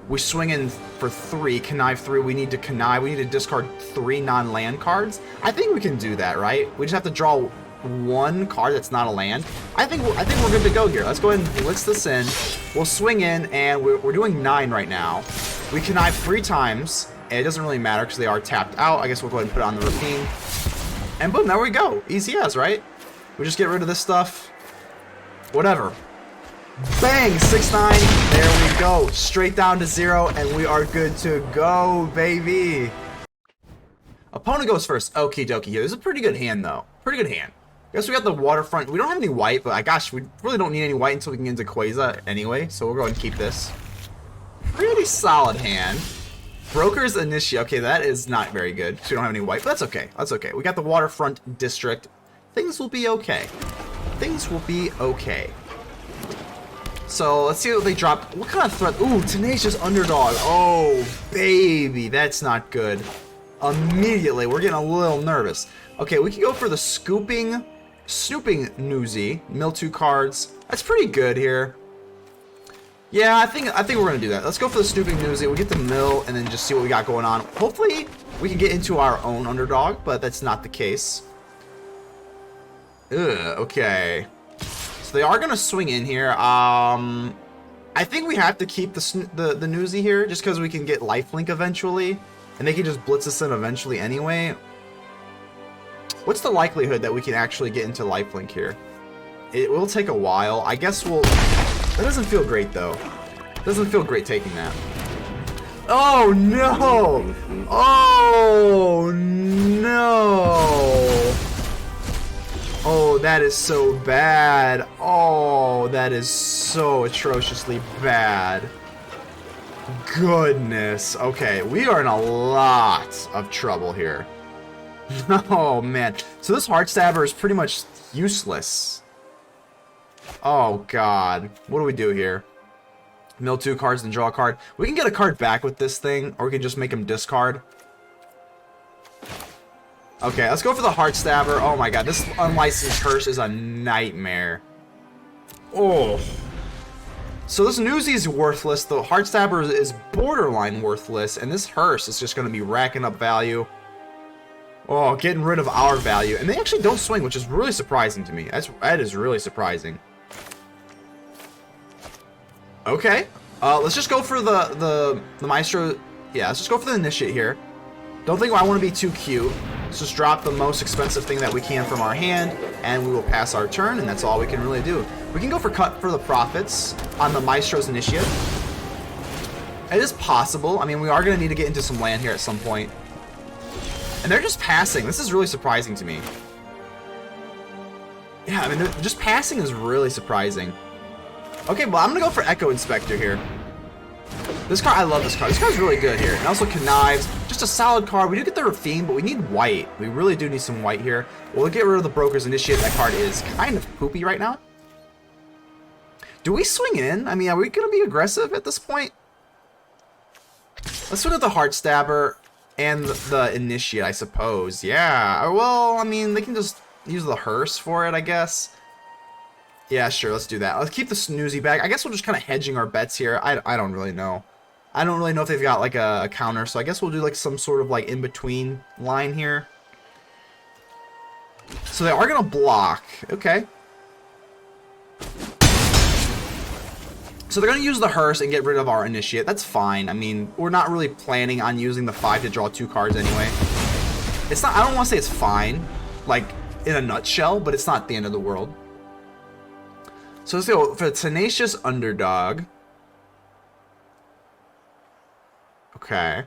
We swing in for 3, connive 3. We need to connive. We need to discard 3 non-land cards. I think we can do that, right? We just have to draw 1 card that's not a land. I think we're good to go here. Let's go ahead and blitz this in. We'll swing in, and we're doing 9 right now. We connive 3 times, and it doesn't really matter because they are tapped out. I guess we'll go ahead and put it on the routine. And boom, there we go. Easy as, right? We just get rid of this stuff. Whatever. Bang! 6-9. There we go. Straight down to 0, and we are good to go, baby. Opponent goes first. Okie dokie here. This is a pretty good hand, though. Pretty good hand. Guess we got the Waterfront. We don't have any white, but gosh, we really don't need any white until we can get into Quasar anyway, so we'll go ahead and keep this. Pretty solid hand. Broker's Initiate. Okay, that is not very good because we don't have any white, but that's okay. That's okay. We got the Waterfront District. Things will be okay. Things will be okay. So let's see what they drop. What kind of threat? Ooh, Tenacious Underdog. Oh, baby. That's not good. Immediately, we're getting a little nervous. Okay, we can go for the Snooping Newsy. Mill 2 cards. That's pretty good here. Yeah, I think we're gonna do that. Let's go for the Snooping Newsy. We'll get the mill and then just see what we got going on. Hopefully, we can get into our own underdog, but that's not the case. Ugh, okay. So they are gonna swing in here. I think we have to keep the Newsy here just because we can get lifelink eventually, and they can just blitz us in eventually anyway. What's the likelihood that we can actually get into lifelink here? It will take a while. I guess we'll. That doesn't feel great though. Doesn't feel great taking that. Oh no! Oh no! Oh, that is so bad. Oh, that is so atrociously bad. Goodness. Okay, we are in a lot of trouble here. Oh, man. So this Heartstabber is pretty much useless. Oh, God. What do we do here? Mill 2 cards and draw a card. We can get a card back with this thing, or we can just make him discard. Okay, let's go for the Heartstabber. Oh my god, this unlicensed curse is a nightmare. Oh. So this Newsy is worthless. The Heartstabber is borderline worthless, and this Hearse is just going to be racking up value. Oh, getting rid of our value. And they actually don't swing, which is really surprising to me. That is really surprising. Okay. Let's just go for the Maestro. Yeah, let's just go for the Initiate here. Don't think I want to be too cute. Let's just drop the most expensive thing that we can from our hand, and we will pass our turn, and that's all we can really do. We can go for Cut for the Profits on the Maestro's Initiate. It is possible. I mean, we are going to need to get into some land here at some point. And they're just passing. This is really surprising to me. Yeah, I mean, just passing is really surprising. Okay, well, I'm going to go for Echo Inspector here. This card, I love this card. This card's really good here. And also Connives. Just a solid card. We do get the Rafine, but we need white. We really do need some white here. We'll get rid of the Broker's Initiate. That card is kind of poopy right now. Do we swing in? I mean, are we going to be aggressive at this point? Let's swing with the Heartstabber and the Initiate, I suppose. Yeah. Well, I mean, they can just use the Hearse for it, I guess. Yeah, sure, let's do that. Let's keep the Snoozy back. I guess we're just kind of hedging our bets here. I don't really know. I don't really know if they've got like a counter, so I guess we'll do like some sort of like in-between line here. So they are going to block. Okay. So they're going to use the Hearse and get rid of our Initiate. That's fine. I mean, we're not really planning on using the 5 to draw 2 cards anyway. It's not, I don't want to say it's fine, like in a nutshell, but it's not the end of the world. So let's go for the Tenacious Underdog. Okay.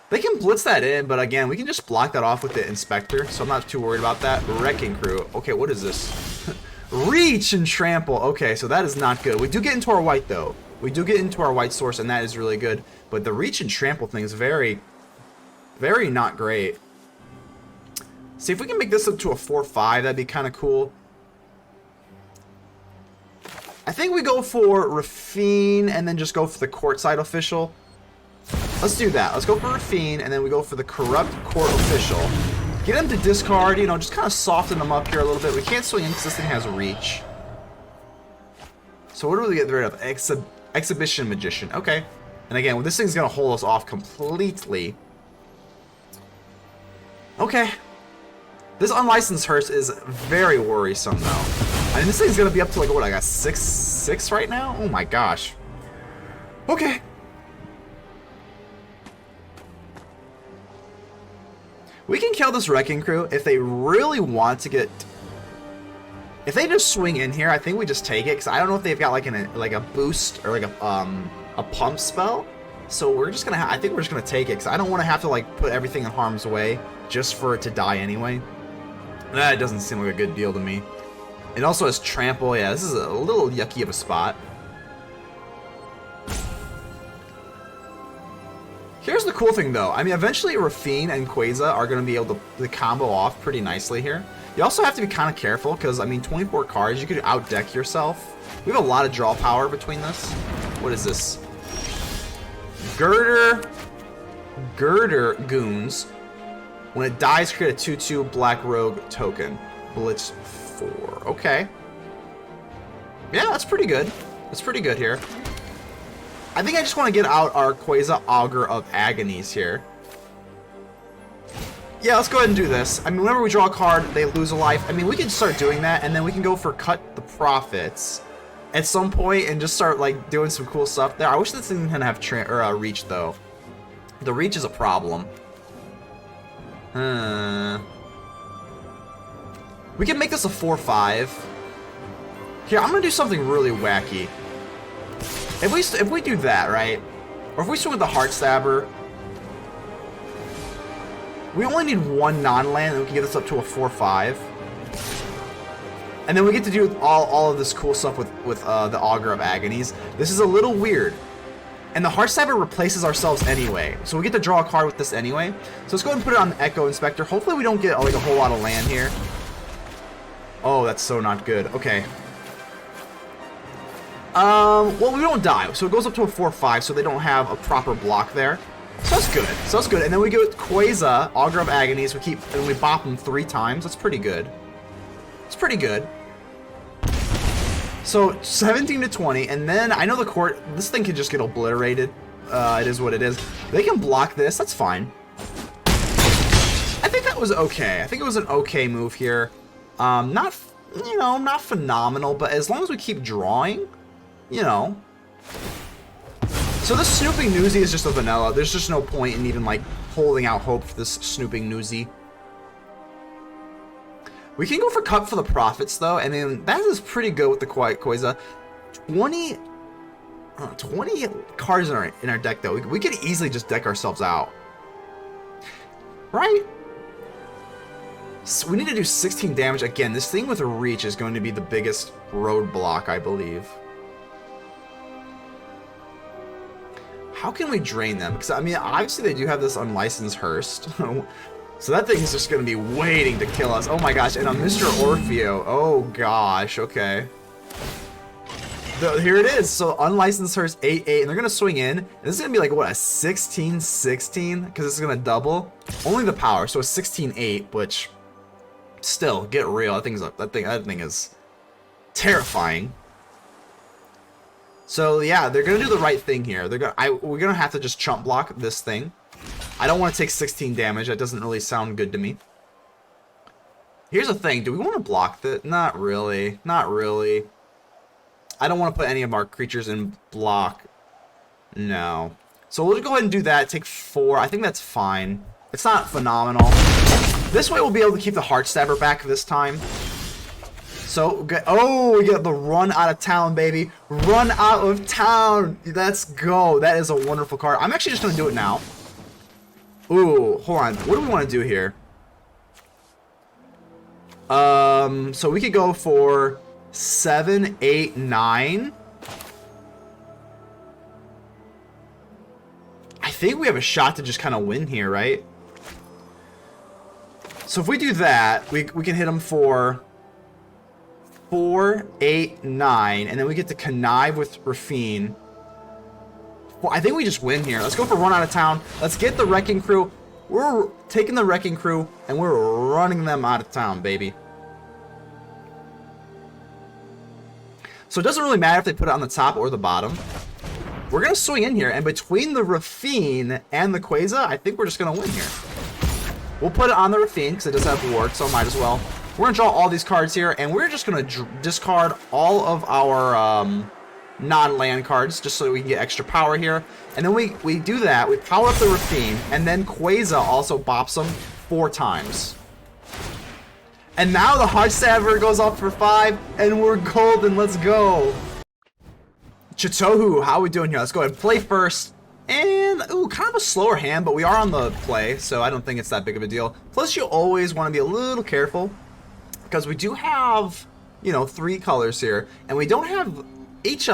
They can blitz that in, but again, we can just block that off with the Inspector, so I'm not too worried about that. Wrecking Crew. Okay, what is this? Reach and Trample. Okay, so that is not good. We do get into our white, though. We do get into our white source, and that is really good. But the Reach and Trample thing is very, very not great. See, if we can make this up to a 4-5, that'd be kind of cool. I think we go for Rafine, and then just go for the Courtside Official. Let's do that. Let's go for Rafine, and then we go for the Corrupt Court Official. Get him to discard, you know, just kind of soften them up here a little bit. We can't swing in because this thing has Reach. So what do we get rid of? Exhibition Magician. Okay. And again, well, this thing's going to hold us off completely. Okay. This Unlicensed Hearse is very worrisome, though. I mean, this thing's going to be up to, like, what, I got 6-6 right now? Oh, my gosh. Okay. We can kill this Wrecking Crew if they really want to get... If they just swing in here, I think we just take it, because I don't know if they've got like a boost or like a pump spell. So we're just gonna I think we're just gonna take it, because I don't want to have to like put everything in harm's way just for it to die anyway. That doesn't seem like a good deal to me. It also has Trample. Yeah, this is a little yucky of a spot. Here's the cool thing, though. I mean, eventually Rafine and Quasar are going to be able to combo off pretty nicely here. You also have to be kind of careful, because, I mean, 24 cards, you could outdeck yourself. We have a lot of draw power between this. What is this? Girder Goons. When it dies, create a 2/2 Black Rogue token. Blitz 4. Okay. Yeah, that's pretty good. That's pretty good here. I think I just want to get out our Quasar Augur of Agonies here. Yeah, let's go ahead and do this. I mean, whenever we draw a card, they lose a life. I mean, we can start doing that, and then we can go for Cut the Profits at some point and just start, like, doing some cool stuff there. I wish this thing didn't have Reach, though. The Reach is a problem. We can make this a 4-5. Here, I'm going to do something really wacky. If we do that, right? Or if we swing with the Heart Stabber, we only need one non-land, and we can get this up to a 4-5. And then we get to do all of this cool stuff with the Augur of Agonies. This is a little weird. And the Heart Stabber replaces ourselves anyway. So we get to draw a card with this anyway. So let's go ahead and put it on the Echo Inspector. Hopefully we don't get like a whole lot of land here. Oh, that's so not good. Okay. Well, we don't die. So it goes up to a 4-5, so they don't have a proper block there. So that's good. So that's good. And then we go with Quasar, Augur of Agonies. We bop them 3 times. That's pretty good. It's pretty good. So 17 to 20, and then I know the court. This thing can just get obliterated. It is what it is. They can block this. That's fine. I think that was okay. I think it was an okay move here. Not, you know, not phenomenal, but as long as we keep drawing, you know. So this Snooping Newsy is just a vanilla. There's just no point in even like holding out hope for this Snooping Newsy. We can go for Cut for the Profits, though, and then that is pretty good with the Quasar. 20 cards in our deck, though. We could easily just deck ourselves out. Right? So we need to do 16 damage. Again, this thing with a Reach is going to be the biggest roadblock, I believe. How can we drain them? Because, I mean, obviously they do have this Unlicensed Hearse. So that thing is just going to be waiting to kill us. Oh my gosh, and a Mr. Orfeo. Oh gosh, okay. Here it is. So Unlicensed Hearse 8-8, and they're going to swing in. And this is going to be like, what, a 16-16? Because this is going to double. Only the power, so a 16-8, which still, get real. That thing is terrifying. So yeah, they're going to do the right thing here. We're going to have to just chump block this thing. I don't want to take 16 damage. That doesn't really sound good to me. Here's the thing. Do we want to block that? Not really. Not really. I don't want to put any of our creatures in block. No. So we'll go ahead and do that. Take 4. I think that's fine. It's not phenomenal. This way we'll be able to keep the Heart Stabber back this time. So, oh, we get the run out of town, baby. Run out of town. Let's go. That is a wonderful card. I'm actually just going to do it now. Ooh, hold on. What do we want to do here? So we could go for 7, 8, 9. I think we have a shot to just kind of win here, right? So if we do that, we can hit them for 4, 8, 9, and then we get to connive with Rafine. Well, I think we just win here. Let's go for run out of town. Let's get the Wrecking Crew. We're taking the Wrecking Crew, and we're running them out of town, baby. So it doesn't really matter if they put it on the top or the bottom. We're going to swing in here, and between the Rafine and the Quasar, I think we're just going to win here. We'll put it on the Rafine, because it does have ward, so might as well. We're going to draw all these cards here, and we're just going to discard all of our non-land cards, just so we can get extra power here. And then we do that, we power up the Rafine, and then Quasar also bops them 4 times. And now the Heartstabber goes off for 5, and we're golden. Let's go. Chitohu, how are we doing here? Let's go ahead and play first. And, ooh, kind of a slower hand, but we are on the play, so I don't think it's that big of a deal. Plus, you always want to be a little careful, because we do have, you know, 3 colors here, and we don't have each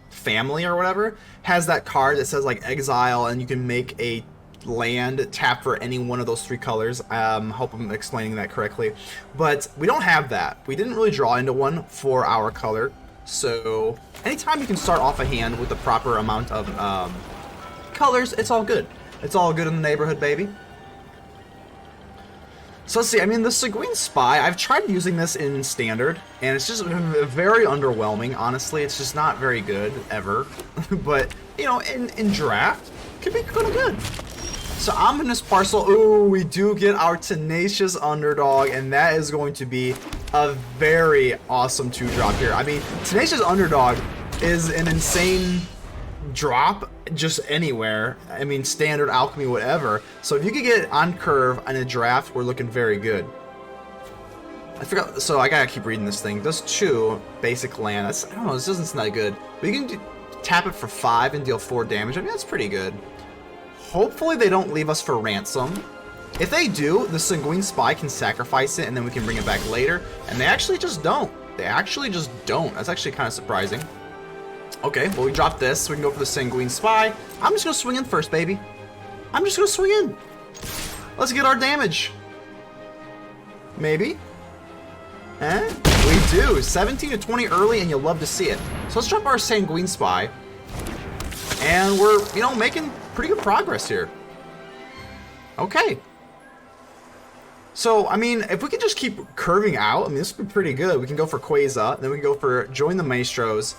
family or whatever has that card that says like exile, and you can make a land tap for any one of those 3 colors. Hope I'm explaining that correctly, but we don't have that. We didn't really draw into one for our color, so anytime you can start off a hand with the proper amount of colors, it's all good. It's all good in the neighborhood, baby. So let's see, I mean, the Seguin Spy, I've tried using this in Standard, and it's just very underwhelming, honestly. It's just not very good, ever. But, you know, in Draft, it could be kind of good. So Ominous Parcel, ooh, we do get our Tenacious Underdog, and that is going to be a very awesome 2-drop here. I mean, Tenacious Underdog is an insane drop just anywhere. I mean, Standard, Alchemy, whatever. So if you could get on curve in a draft, we're looking very good. I forgot, so I gotta keep reading this thing. Does 2 basic land. That's, I don't know, this doesn't sound that good. But you can tap it for 5 and deal 4 damage. I mean, that's pretty good. Hopefully they don't leave us for ransom. If they do, the Sanguine Spy can sacrifice it and then we can bring it back later. And they actually just don't. They actually just don't. That's actually kind of surprising. Okay, well, we dropped this, so we can go for the Sanguine Spy. I'm just going to swing in first, baby. I'm just going to swing in. Let's get our damage. Maybe. Eh? We do. 17 to 20 early, and you'll love to see it. So let's drop our Sanguine Spy. And we're, you know, making pretty good progress here. Okay. So, I mean, if we can just keep curving out, I mean, this would be pretty good. We can go for Quasar, then we can go for Join the Maestros,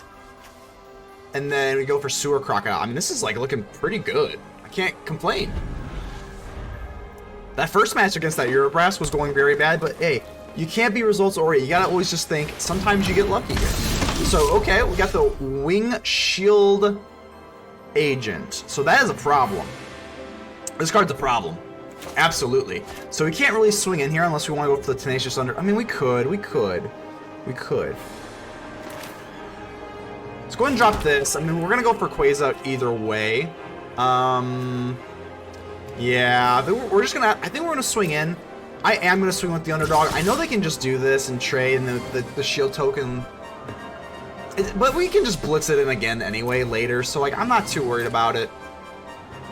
and then we go for Sewer Crocodile. I mean, this is, like, looking pretty good. I can't complain. That first match against that Eurobrass was going very bad, but, hey, you can't be results oriented. You gotta always just think, sometimes you get lucky here. So, okay, we got the Wing Shield Agent. So that is a problem. This card's a problem. Absolutely. So we can't really swing in here unless we want to go for the Tenacious Under. I mean, we could. Let's go ahead and drop this. I mean, we're going to go for Quasar either way. Yeah, we're just going to, I think we're going to swing in. I am going to swing with the Underdog. I know they can just do this and trade and the shield token. But we can just blitz it in again anyway later. So, like, I'm not too worried about it.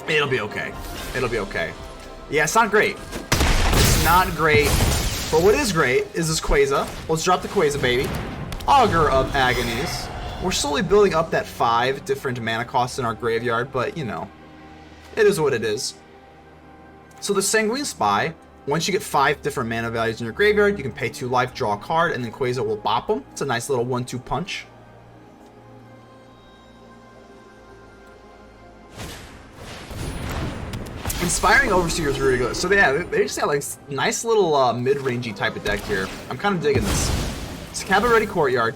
It'll be okay. It'll be okay. Yeah, it's not great. It's not great. But what is great is this Quasar. Let's drop the Quasar, baby. Augur of Agonies. We're slowly building up that 5 different mana costs in our graveyard, but, you know, it is what it is. So the Sanguine Spy, once you get 5 different mana values in your graveyard, you can pay 2 life, draw a card, and then Quasar will bop them. It's a nice little 1-2 punch. Inspiring Overseer is really good. So yeah, they just got like nice little mid-rangey type of deck here. I'm kind of digging this. It's a Cabaret Courtyard.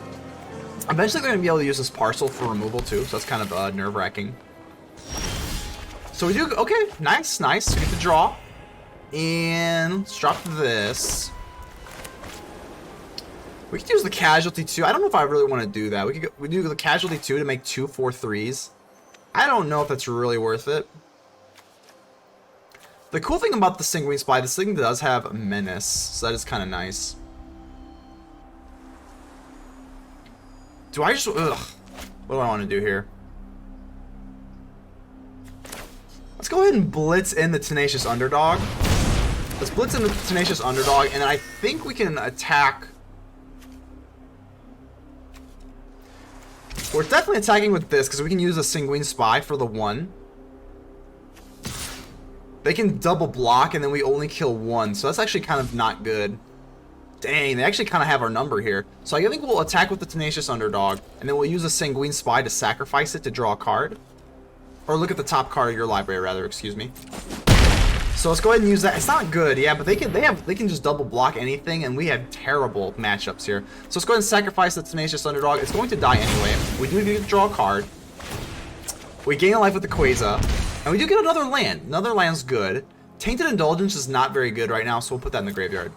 Eventually they're going to be able to use this parcel for removal too, so that's kind of nerve-wracking. So we do, okay, nice, nice. We get the draw. And let's drop this. We could use the casualty 2. I don't know if I really want to do that. We do the casualty 2 to make 2 4/3s. I don't know if that's really worth it. The cool thing about the Sanguine Spy, this thing does have Menace, so that is kind of nice. Do I just... Ugh. What do I want to do here? Let's go ahead and blitz in the Tenacious Underdog. Let's blitz in the Tenacious Underdog, and I think we can attack... We're definitely attacking with this, because we can use a Sanguine Spy for the 1. They can double block, and then we only kill 1, so that's actually kind of not good. Dang, they actually kind of have our number here. So I think we'll attack with the Tenacious Underdog, and then we'll use a Sanguine Spy to sacrifice it to draw a card. Or look at the top card of your library, rather, excuse me. So let's go ahead and use that. It's not good, yeah, but they can just double block anything, and we have terrible matchups here. So let's go ahead and sacrifice the Tenacious Underdog. It's going to die anyway. We do need to draw a card. We gain a life with the Quasar, and we do get another land. Another land's good. Tainted Indulgence is not very good right now, so we'll put that in the graveyard.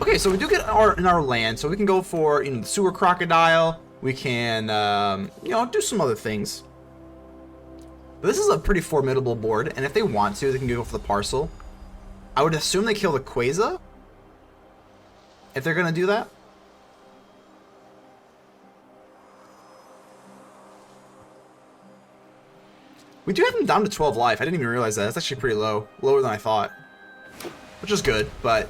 Okay, so we do get in our land, so we can go for, the Sewer Crocodile. We can, do some other things. But this is a pretty formidable board, and if they want to, they can go for the Parcel. I would assume they kill the Quasar, if they're going to do that. We do have them down to 12 life. I didn't even realize that. That's actually pretty low. Lower than I thought. Which is good, but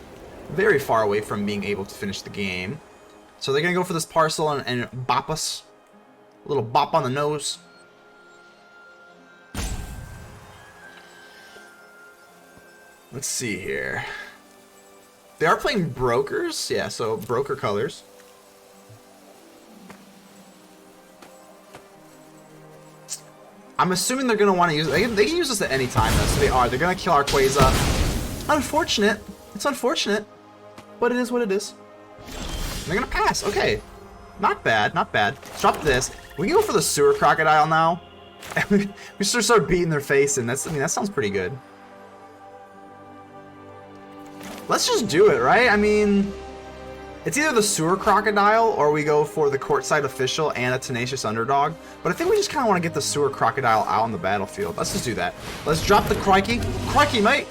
very far away from being able to finish the game. So they're going to go for this Parcel and bop us. A little bop on the nose. Let's see here. They are playing Brokers. Yeah, so Broker colors. I'm assuming they're going to want to use it. They can use this at any time, though, so they are. They're going to kill our Quasar. Unfortunate. It's unfortunate. But it is what it is. They're going to pass. Okay. Not bad. Not bad. Let's drop this. We can go for the Sewer Crocodile now. We just start beating their face, and that sounds pretty good. Let's just do it, right? I mean, it's either the Sewer Crocodile or we go for the Courtside Official and a Tenacious Underdog. But I think we just kind of want to get the Sewer Crocodile out on the battlefield. Let's just do that. Let's drop the Crikey. Crikey, mate!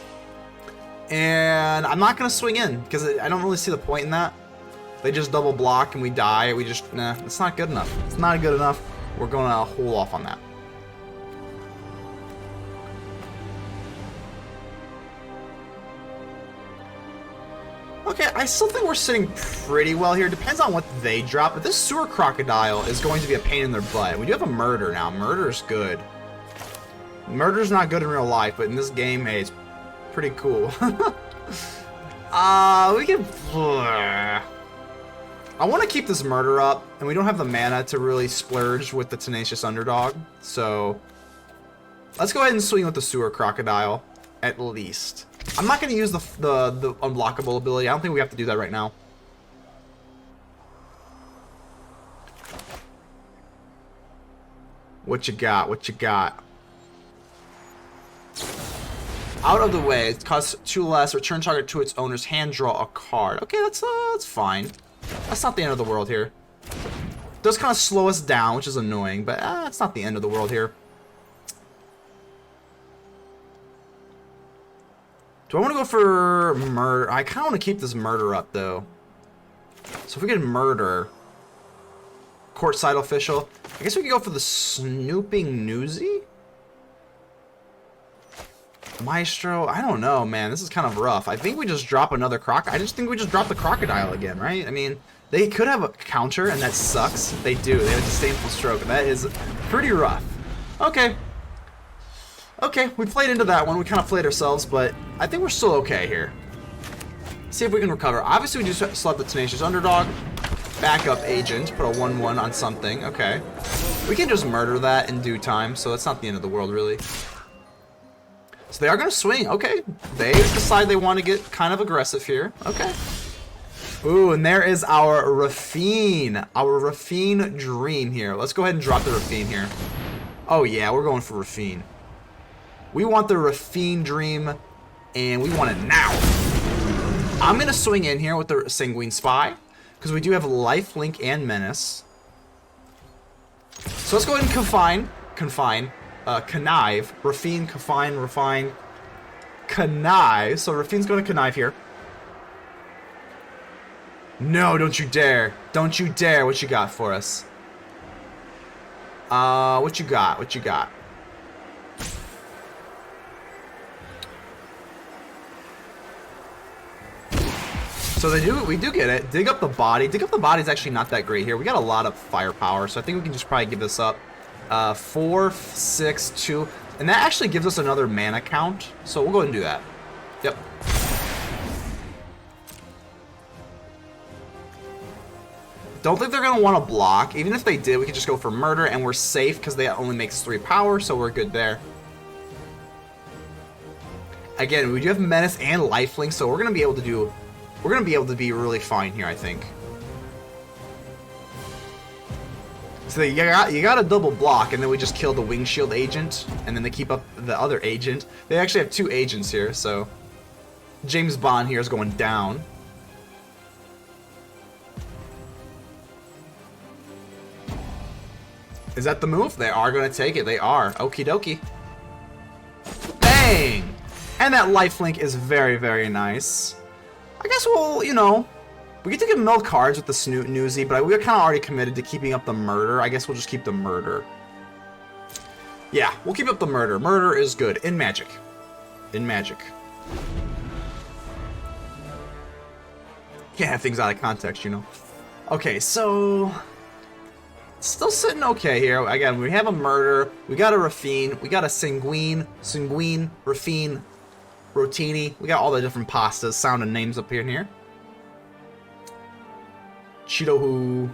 And I'm not going to swing in because I don't really see the point in that. They just double block and we die. Nah, it's not good enough. It's not good enough. We're going to hold off on that. Okay, I still think we're sitting pretty well here. Depends on what they drop. But this Sewer Crocodile is going to be a pain in their butt. We do have a Murder now. Murder's good. Murder's not good in real life, but in this game, hey, it's pretty cool. We can... I want to keep this Murder up, and we don't have the mana to really splurge with the Tenacious Underdog. So, let's go ahead and swing with the Sewer Crocodile, at least. I'm not going to use the unblockable ability. I don't think we have to do that right now. What you got? What you got? Out of the way. It costs 2 less. Return target to its owner's hand. Draw a card. Okay, that's fine. That's not the end of the world here. It does kind of slow us down, which is annoying, but it's not the end of the world here. Do I want to go for Murder? I kind of want to keep this Murder up, though. So if we get Murder, Courtside Official, I guess we could go for the Snooping Newsy? Maestro? I don't know, man. This is kind of rough. I think we just drop another I just think we just drop the Crocodile again, right? I mean, they could have a counter, and that sucks. They do. They have a Disdainful Stroke, and that is pretty rough. Okay. Okay, we played into that one. We kind of played ourselves, but I think we're still okay here. See if we can recover. Obviously, we just still have the Tenacious Underdog. Backup Agent. Put a 1/1 on something. Okay. We can just murder that in due time, so it's not the end of the world, really. So they are going to swing. Okay. They decide they want to get kind of aggressive here. Okay. Ooh, and there is our Raffine. Our Raffine Dream here. Let's go ahead and drop the Raffine here. Oh, yeah. We're going for Raffine. We want the Raffine Dream, and we want it now. I'm going to swing in here with the Sanguine Spy, because we do have Lifelink and Menace. So let's go ahead and connive, Rafine, confine, refine, connive. So Rafine's going to connive here. No, don't you dare. Don't you dare. What you got for us? What you got? What you got? So we do get it. Dig up the body. Dig up the body is actually not that great here. We got a lot of firepower, so I think we can just probably give this up. 4, 6, 2, and that actually gives us another mana count. So we'll go ahead and do that. Yep. Don't think they're gonna want to block. Even if they did, we could just go for murder, and we're safe because they only makes 3 power, so we're good there. Again, we do have menace and lifelink, so we're gonna be able to do. We're gonna be able to be really fine here, I think. So you got a double block, and then we just kill the wing shield agent, and then they keep up the other agent. They actually have 2 agents here, so James Bond here is going down. Is that the move? They are going to take it. They are. Okie dokie. Bang! And that lifelink is very, very nice. I guess we'll, you know, we get to get mill cards with the Snoot Newsy, but we're kind of already committed to keeping up the murder. I guess we'll just keep the murder. Yeah, we'll keep up the murder. Murder is good. In Magic. In Magic. Can't have things out of context, you know. Okay, so still sitting okay here. Again, we have a murder. We got a Rafine. We got a Sanguine, Rafine, Rotini. We got all the different pastas, sound and names up here and here. Chidohu.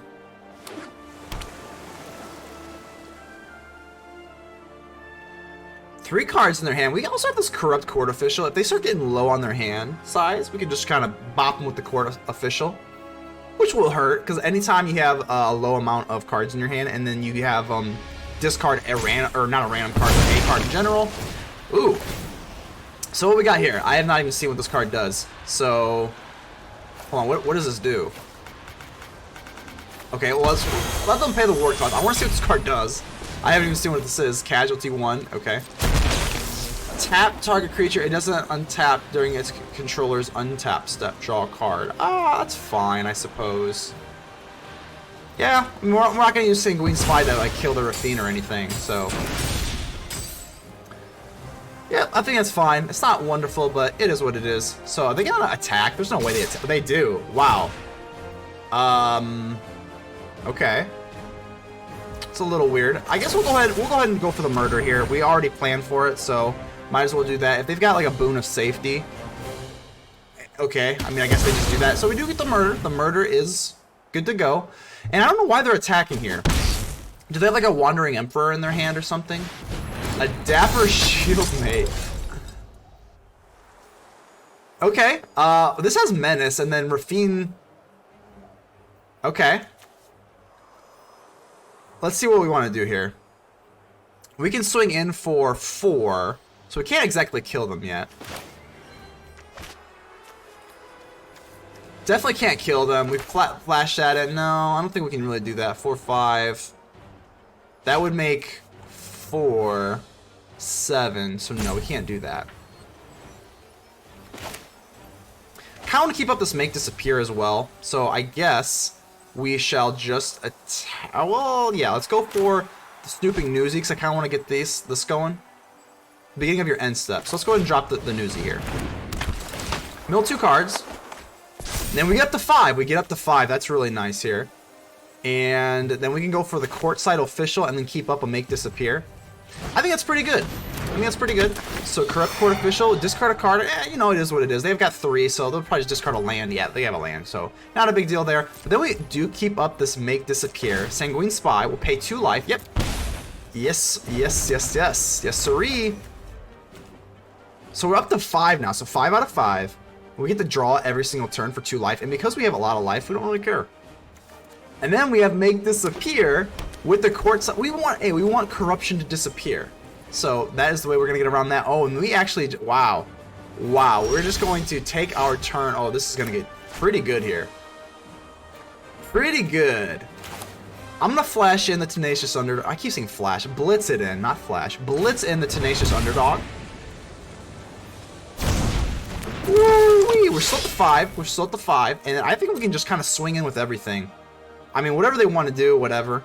Three cards in their hand. We also have this Corrupt Court Official. If they start getting low on their hand size, we can just kind of bop them with the Court Official, which will hurt, because anytime you have a low amount of cards in your hand, and then you have discard a random, or not a random card, but a card in general. Ooh. So what we got here? I have not even seen what this card does. So, hold on. What does this do? Okay, well, let's let them pay the war cost. I want to see what this card does. I haven't even seen what this is. Casualty 1. Okay. Tap target creature. It doesn't untap during its controller's untap step. Draw a card. Ah, that's fine, I suppose. Yeah, we're not going to use Sanguine Spy to like kill the Rafine or anything, so. Yeah, I think that's fine. It's not wonderful, but it is what it is. So, are they going to attack? There's no way they attack. They do. Wow. Okay. It's a little weird. I guess we'll go ahead and go for the murder here. We already planned for it, so might as well do that. If they've got like a boon of safety, okay. I mean, I guess they just do that. So we do get the murder. The murder is good to go. And I don't know why they're attacking here. Do they have like a Wandering Emperor in their hand or something? A Dapper Shieldmate. Okay. This has Menace and then Rafine. Okay. Let's see what we want to do here. We can swing in for 4, so we can't exactly kill them yet. Definitely can't kill them. We flashed at it. No, I don't think we can really do that. 4, 5. That would make 4, 7. So no, we can't do that. Kind of want to keep up this make disappear as well. So I guess we shall just attack. Well, yeah, let's go for the Snooping Newsy, because I kind of want to get this going. Beginning of your end step. So let's go ahead and drop the Newsy here. Mill 2 cards. Then we get up to 5. We get up to 5. That's really nice here. And then we can go for the Courtside Official and then keep up a Make Disappear. I think that's pretty good. I think that's pretty good. So Corrupt Court Official, discard a card. You know, it is what it is. They've got 3, so they'll probably just discard a land. Yeah, they have a land, so not a big deal there. But then we do keep up this Make Disappear. Sanguine Spy will pay 2 life. Yep. Yes, yes, yes, yes. Yes, siree. So we're up to 5 now. So 5 out of 5. We get to draw every single turn for 2 life. And because we have a lot of life, we don't really care. And then we have Make Disappear with the court. We want Corruption to disappear. So that is the way we're gonna get around that. Oh, and we actually, wow. Wow, we're just going to take our turn. Oh, this is going to get pretty good here. Pretty good. I'm going to flash in the Tenacious Underdog. I keep saying flash. Blitz it in, not flash. Blitz in the Tenacious Underdog. Woo-wee. We're still at the 5. We're still at the 5. And I think we can just kind of swing in with everything. I mean, whatever they want to do, whatever.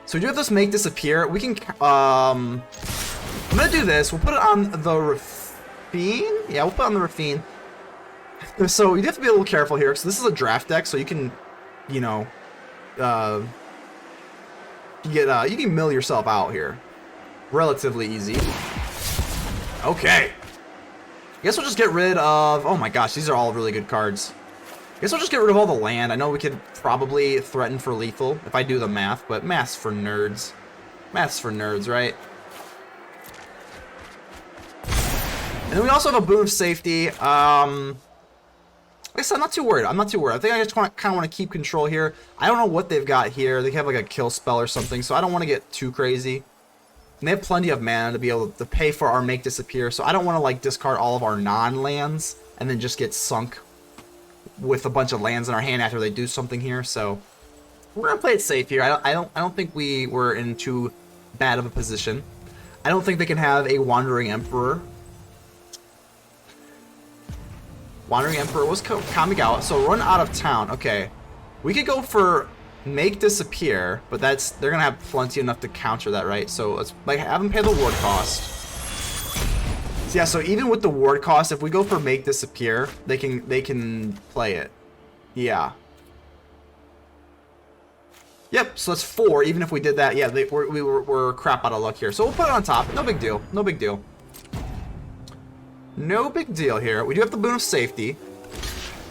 So we do have this make disappear. We can, I'm gonna do this. We'll put it on the Rafine. Yeah, we'll put it on the Rafine. So you have to be a little careful here, because this is a draft deck, so you can, you know, you can mill yourself out here. Relatively easy. Okay. I guess we'll just get rid of, oh my gosh, these are all really good cards. I guess we'll just get rid of all the land. I know we could probably threaten for lethal if I do the math, but math's for nerds. Math's for nerds, right? And then we also have a boon of safety. Like I said, I'm not too worried. I'm not too worried. I think I just kind of want to keep control here. I don't know what they've got here. They have like a kill spell or something, so I don't want to get too crazy. And they have plenty of mana to be able to pay for our make disappear, so I don't want to like discard all of our non-lands and then just get sunk with a bunch of lands in our hand after they do something here. So we're gonna play it safe here. I don't think we were in too bad of a position. I don't think they can have a Wandering Emperor. Wandering Emperor was Kamigawa, so run out of town. Okay, we could go for make disappear, but they're gonna have plenty enough to counter that, right? So let's like have them pay the ward cost. So yeah, so even with the ward cost, if we go for make disappear, they can play it. Yeah. Yep. So that's 4. Even if we did that, yeah, we're crap out of luck here. So we'll put it on top. No big deal. No big deal. No big deal here. We do have the boon of safety,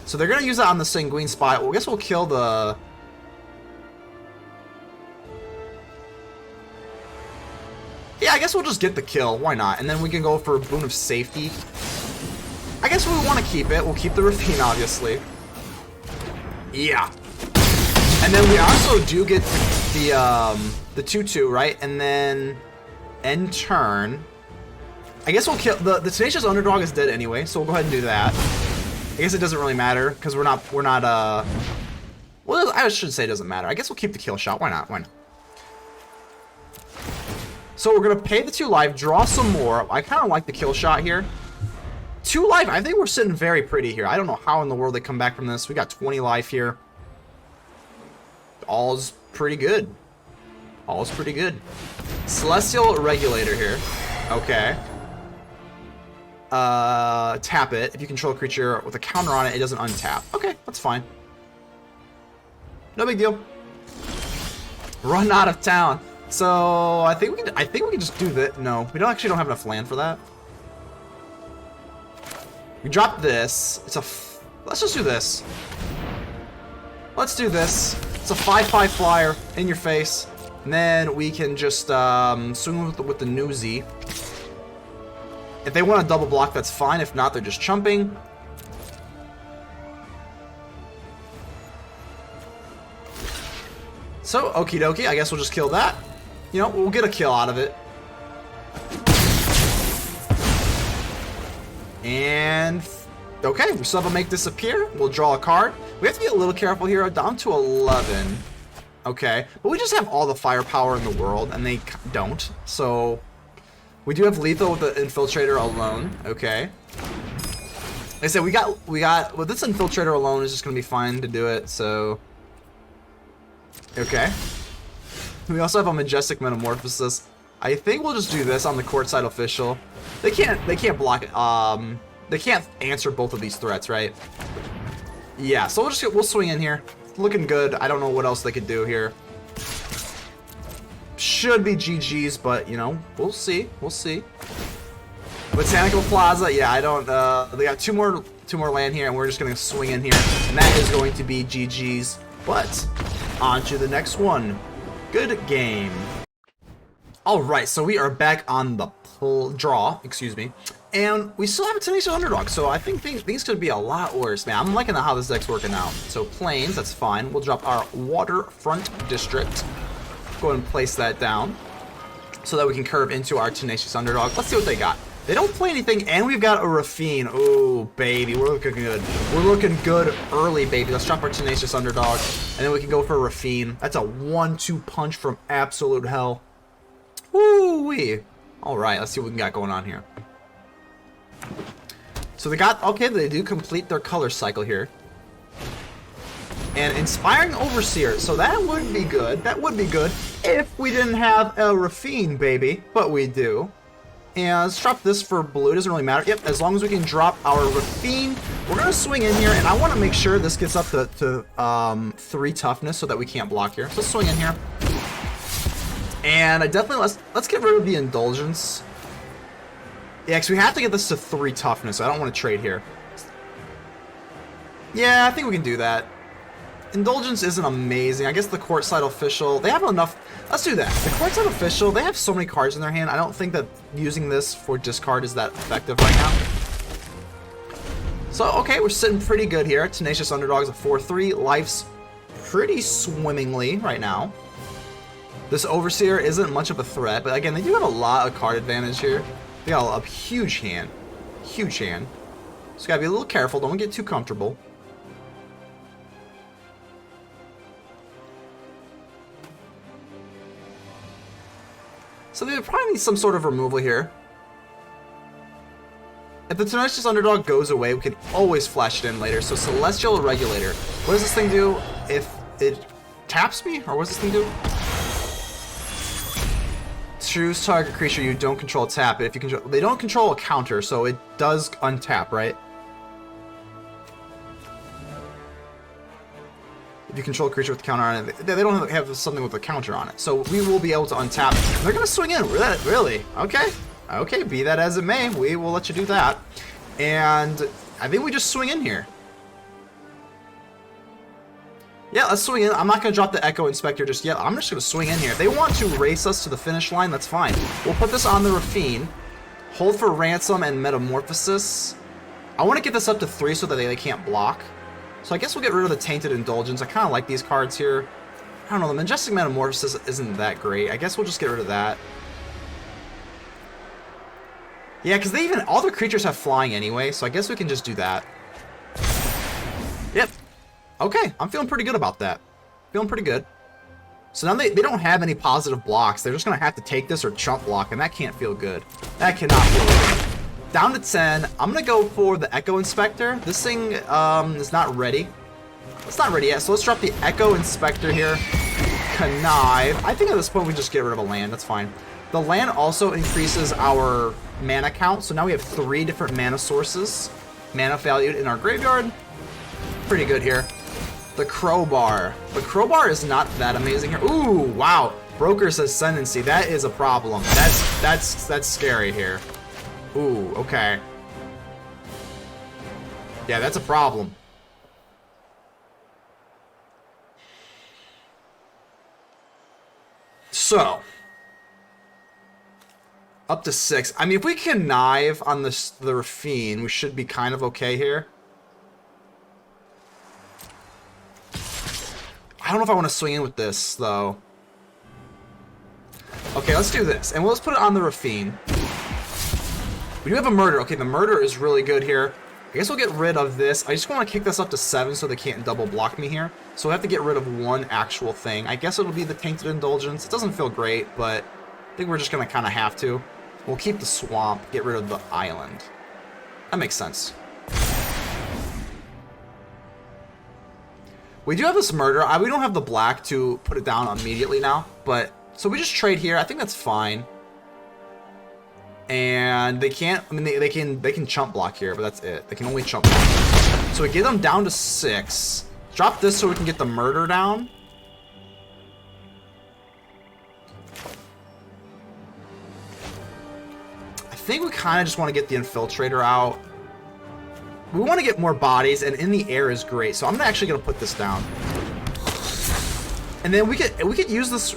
so they're gonna use that on the Sanguine spot. Well, I guess we'll kill the. Yeah, I guess we'll just get the kill. Why not? And then we can go for boon of safety. I guess we want to keep it. We'll keep the Rafine, obviously. Yeah. And then we also do get the 2/2, right? And then end turn. I guess we'll kill the Tenacious Underdog is dead anyway, so we'll go ahead and do that. I guess it doesn't really matter because we're not well, I should say it doesn't matter. I guess we'll keep the kill shot. Why not? Why not? So we're gonna pay the 2 life, draw some more. I kind of like the kill shot here. 2 life. I think we're sitting very pretty here. I don't know how in the world they come back from this. We got 20 life here. All's pretty good. All's pretty good. Celestial Regulator here. Okay. Tap it. If you control a creature with a counter on it, it doesn't untap. Okay, that's fine. No big deal. Run out of town. So I think we can just do that. No, we don't have enough land for that. We drop this. Let's just do this. Let's do this. It's a 5/5 flyer in your face, and then we can just swing with the Newsy. If they want to double block, that's fine. If not, they're just chumping. So okie dokie. I guess we'll just kill that. You know, we'll get a kill out of it. And okay, we still have a make disappear. We'll draw a card. We have to be a little careful here. Down to 11. Okay, but we just have all the firepower in the world, and they don't. So we do have lethal with the Infiltrator alone. Okay. Like I said, we got well, this Infiltrator alone is just gonna be fine to do it. So okay. We also have a Majestic Metamorphosis. I think we'll just do this on the courtside official. They can't block it. They can't answer both of these threats, right? Yeah, so we'll swing in here. Looking good. I don't know what else they could do here. Should be GG's, but you know, we'll see. We'll see. Botanical Plaza, yeah, I don't they got two more land here, and we're just gonna swing in here, and that is going to be GG's. But on to the next one. Good game. Alright, so we are back on the draw, excuse me. And we still have a Tenacious Underdog, so I think things could be a lot worse, man. I'm liking how this deck's working out. So Plains, that's fine. We'll drop our Waterfront District. Go ahead and place that down. so that we can curve into our Tenacious Underdog. Let's see what they got. They don't play anything, and we've got a Rafine. Ooh, baby, we're looking good. We're looking good early, baby. Let's drop our Tenacious Underdog, and then we can go for a Rafine. That's a 1-2 punch from absolute hell. Woo-wee. All right, let's see what we got going on here. So they got, okay, they do complete their color cycle here. And Inspiring Overseer, so that would be good. That would be good if we didn't have a Rafine, baby, but we do. And let's drop this for blue. It doesn't really matter. Yep, as long as we can drop our Rafine. We're going to swing in here, and I want to make sure this gets up to 3 toughness so that we can't block here. So let's swing in here. And I definitely, let's get rid of the Indulgence. Yeah, because we have to get this to 3 toughness. So I don't want to trade here. Yeah, I think we can do that. Indulgence isn't amazing. I guess the Courtside Official, they have enough. Let's do that. The Courtside Official, they have so many cards in their hand. I don't think that using this for discard is that effective right now. So, okay, we're sitting pretty good here. Tenacious Underdog's a 4-3. Life's pretty swimmingly right now. This Overseer isn't much of a threat, but again, they do have a lot of card advantage here. They got a huge hand. Huge hand. So gotta be a little careful. Don't get too comfortable. So they probably need some sort of removal here. If the Tenacious Underdog goes away, we can always flash it in later. So Celestial Regulator. What does this thing do? If it taps me? Or what does this thing do? Choose target creature you don't control, tap it. If you control, they don't control a counter, so it does untap, right? If you control a creature with a counter on it, they don't have something with a counter on it. So we will be able to untap. They're going to swing in. Really? Okay. Okay, be that as it may. We will let you do that. And I think we just swing in here. Yeah, let's swing in. I'm not going to drop the Echo Inspector just yet. I'm just going to swing in here. If they want to race us to the finish line, that's fine. We'll put this on the Rafine. Hold for Ransom and Metamorphosis. I want to get this up to 3 so that they can't block. So I guess we'll get rid of the Tainted Indulgence. I kind of like these cards here. I don't know, the Majestic Metamorphosis isn't that great. I guess we'll just get rid of that. Yeah, because they even, all the creatures have flying anyway, so I guess we can just do that. Yep. Okay, I'm feeling pretty good about that. Feeling pretty good. So now they don't have any positive blocks. They're just going to have to take this or chump block, and that can't feel good. That cannot feel good. Down to 10. I'm going to go for the Echo Inspector. This thing is not ready. It's not ready yet, so let's drop the Echo Inspector here. Connive. I think at this point we just get rid of a land. That's fine. The land also increases our mana count, so now we have 3 different mana sources. Mana valued in our graveyard. Pretty good here. The Crowbar. The Crowbar is not that amazing here. Ooh, wow. Broker's Ascendancy. That is a problem. That's scary here. Ooh, okay. Yeah, that's a problem. So, up to 6. I mean, if we connive on the Rafine, we should be kind of okay here. I don't know if I want to swing in with this, though. Okay, let's do this. And let's put it on the Rafine. We do have a Murder. Okay, the Murder is really good here. I guess we'll get rid of this. I just want to kick this up to 7 so they can't double block me here. So we have to get rid of one actual thing. I guess it'll be the Tainted Indulgence. It doesn't feel great, but I think we're just going to kind of have to. We'll keep the Swamp, get rid of the Island. That makes sense. We do have this Murder. We don't have the black to put it down immediately now, but so we just trade here. I think that's fine. And they can't, I mean, they can chump block here, but that's it. They can only chump block. So we get them down to 6. Drop this so we can get the Murder down. I think we kind of just want to get the Infiltrator out. We want to get more bodies, and In the Air is great. So I'm actually going to put this down. And then we could use this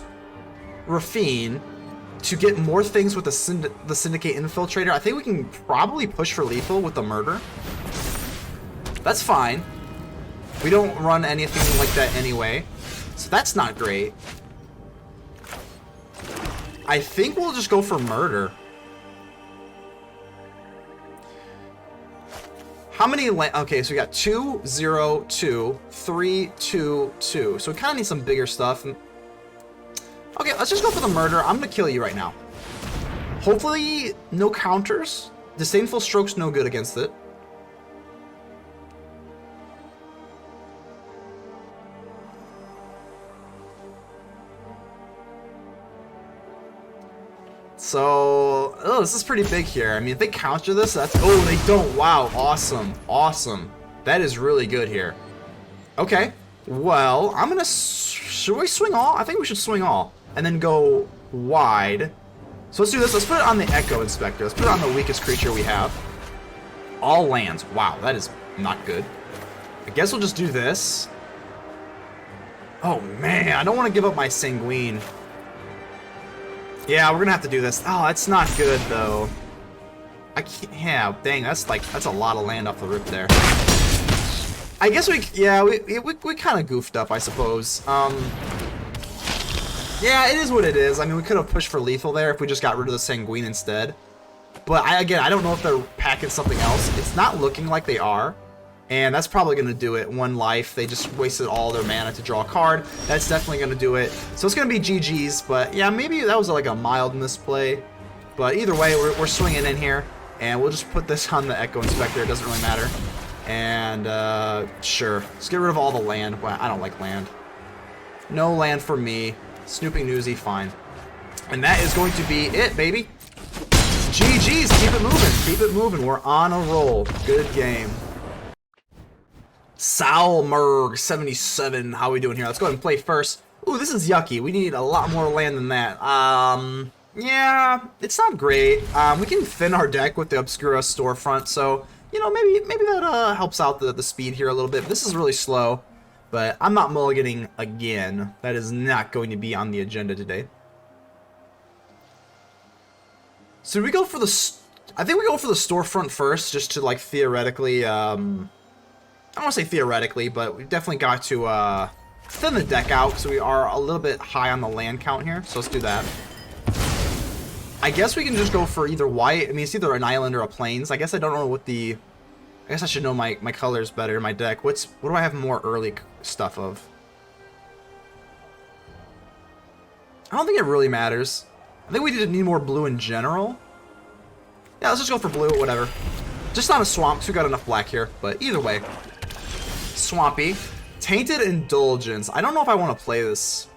Rafine to get more things with the Syndicate Infiltrator. I think we can probably push for lethal with the Murder. That's fine. We don't run anything like that anyway, so that's not great. I think we'll just go for murder. How many land? Okay, so we got 2, 0, 2, 3, 2, 2. So we kind of need some bigger stuff. Okay, let's just go for the murder. I'm gonna kill you right now. Hopefully, no counters. Disdainful Stroke's no good against it. So, oh, this is pretty big here. I mean, if they counter this, that's... Oh, they don't. Wow, awesome. Awesome. That is really good here. Okay. Well, I'm gonna... Should we swing all? I think we should swing all. And then go wide. So let's do this. Let's put it on the Echo Inspector. Let's put it on the weakest creature we have. All lands. Wow, that is not good. I guess we'll just do this. Oh, man. I don't want to give up my Sanguine. Yeah, we're gonna have to do this. Oh, that's not good though. I can't. Yeah, dang, that's a lot of land off the rip there. I guess we kind of goofed up, I suppose. Yeah, it is what it is. I mean, we could have pushed for lethal there if we just got rid of the Sanguine instead. But again, I don't know if they're packing something else. It's not looking like they are. And that's probably going to do it. 1 life. They just wasted all their mana to draw a card. That's definitely going to do it. So it's going to be GG's. But yeah, maybe that was like a mild misplay. But either way, we're swinging in here. And we'll just put this on the Echo Inspector. It doesn't really matter. And sure. Let's get rid of all the land. Well, I don't like land. No land for me. Snooping Newsy, fine. And that is going to be it, baby. GG's. Keep it moving. Keep it moving. We're on a roll. Good game. Salmerg 77. How are we doing here? Let's go ahead and play first. Ooh, this is yucky. We need a lot more land than that. Yeah, it's not great. We can thin our deck with the Obscura storefront, so you know maybe that helps out the speed here a little bit. This is really slow, but I'm not mulliganing again. That is not going to be on the agenda today. So we go for the. I think we go for the storefront first, just to like theoretically. I don't want to say theoretically, but we've definitely got to thin the deck out, so we are a little bit high on the land count here. So let's do that. I guess we can just go for either white. I mean, it's either an island or a plains. I guess I don't know what the... I guess I should know my colors better in my deck. What do I have more early stuff of? I don't think it really matters. I think we need more blue in general. Yeah, let's just go for blue, whatever. Just not a swamp, because we got enough black here. But either way. Swampy. Tainted Indulgence. I don't know if I want to play this.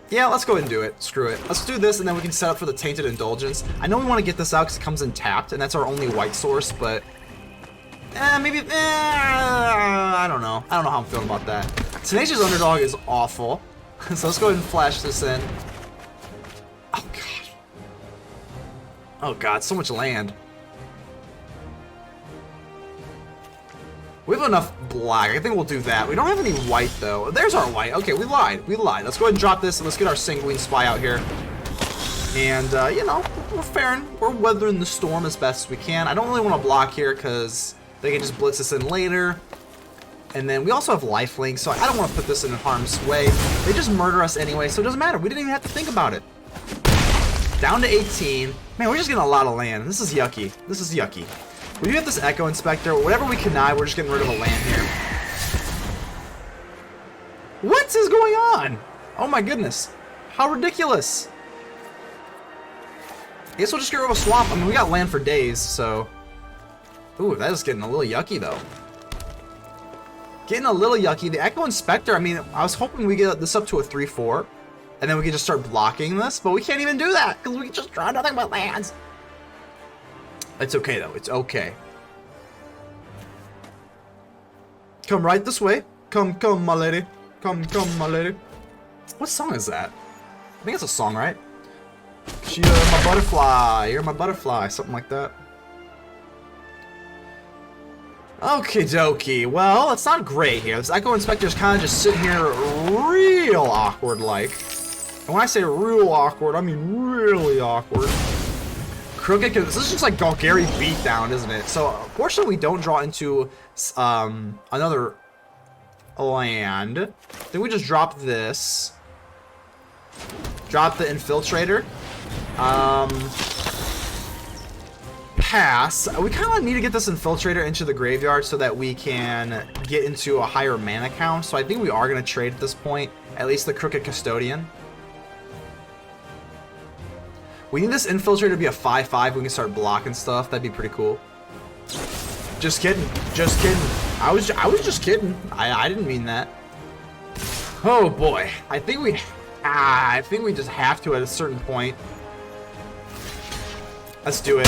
Yeah, let's go ahead and do it. Screw it. Let's do this, and then we can set up for the Tainted Indulgence. I know we want to get this out because it comes in tapped, and that's our only white source, but... maybe... I don't know. I don't know how I'm feeling about that. Tenacious Underdog is awful. So let's go ahead and flash this in. Oh, God. Oh, God. So much land. We have enough black. I think we'll do that. We don't have any white, though. There's our white. Okay, we lied. We lied. Let's go ahead and drop this, and let's get our Sanguine Spy out here. And, you know, we're weathering the storm as best as we can. I don't really want to block here, because they can just blitz us in later. And then we also have lifelink, so I don't want to put this in harm's way. They just murder us anyway, so it doesn't matter. We didn't even have to think about it. Down to 18. Man, we're just getting a lot of land. This is yucky. This is yucky. We do have this Echo Inspector. Whatever we connive, we're just getting rid of a land here. What is going on? Oh my goodness. How ridiculous. I guess we'll just get rid of a swamp. I mean, we got land for days, so... Ooh, that is getting a little yucky, though. Getting a little yucky. The Echo Inspector, I mean, I was hoping we get this up to a 3-4. And then we could just start blocking this, but we can't even do that, because we just draw nothing but lands. It's okay, though. It's okay. Come right this way. Come, my lady. Come, my lady. What song is that? I think it's a song, right? You're my butterfly. You're my butterfly. Something like that. Okie dokie. Well, it's not great here. This Echo Inspector's kind of just sitting here real awkward-like. And when I say real awkward, I mean really awkward. Crokeyz, this is just like Golgari beatdown, isn't it? So, fortunately, we don't draw into another land. Then we just drop this. Drop the Infiltrator. Pass. We kind of need to get this Infiltrator into the graveyard so that we can get into a higher mana count. So I think we are going to trade at this point. At least the Crooked Custodian. We need this Infiltrator to be a 5/5. We can start blocking stuff. That'd be pretty cool. Just kidding. Just kidding. I was just kidding. I didn't mean that. Oh boy. I think we just have to at a certain point. Let's do it.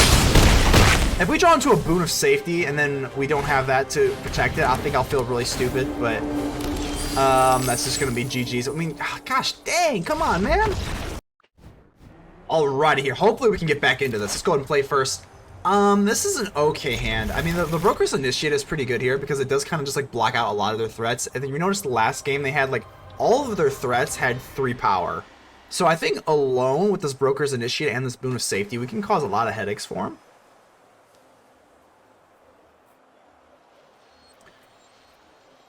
If we draw into a Boon of Safety and then we don't have that to protect it, I think I'll feel really stupid, but that's just gonna be GG's. I mean, gosh dang, come on, man. Alrighty here. Hopefully we can get back into this. Let's go ahead and play first. This is an okay hand. I mean, the Broker's Initiate is pretty good here because it does kind of just like block out a lot of their threats. I think you noticed the last game they had like all of their threats had 3 power. So I think alone with this Broker's Initiate and this Boon of Safety, we can cause a lot of headaches for him.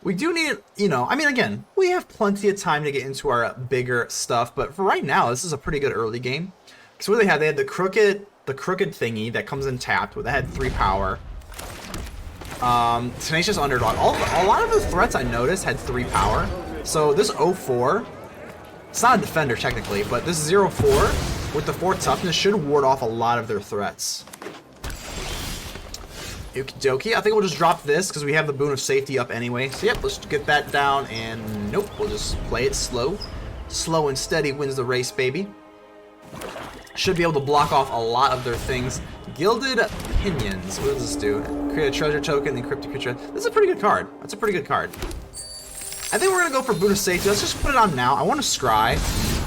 We do need, you know, I mean, again, we have plenty of time to get into our bigger stuff, but for right now, this is a pretty good early game. Because what they had the crooked thingy that comes in tapped, that had 3 power. Tenacious Underdog. A lot of the threats I noticed had 3 power. So this 0/4, it's not a defender technically, but this 0/4 with the 4 toughness should ward off a lot of their threats. Okie dokie. I think we'll just drop this because we have the Boon of Safety up anyway. So yep, let's get that down and nope, we'll just play it slow. Slow and steady wins the race, baby. Should be able to block off a lot of their things. Gilded Pinions. What does this do? Create a treasure token and encrypt a creature. This is a pretty good card. That's a pretty good card. I think we're going to go for Boon of Safety. Let's just put it on now. I want to scry.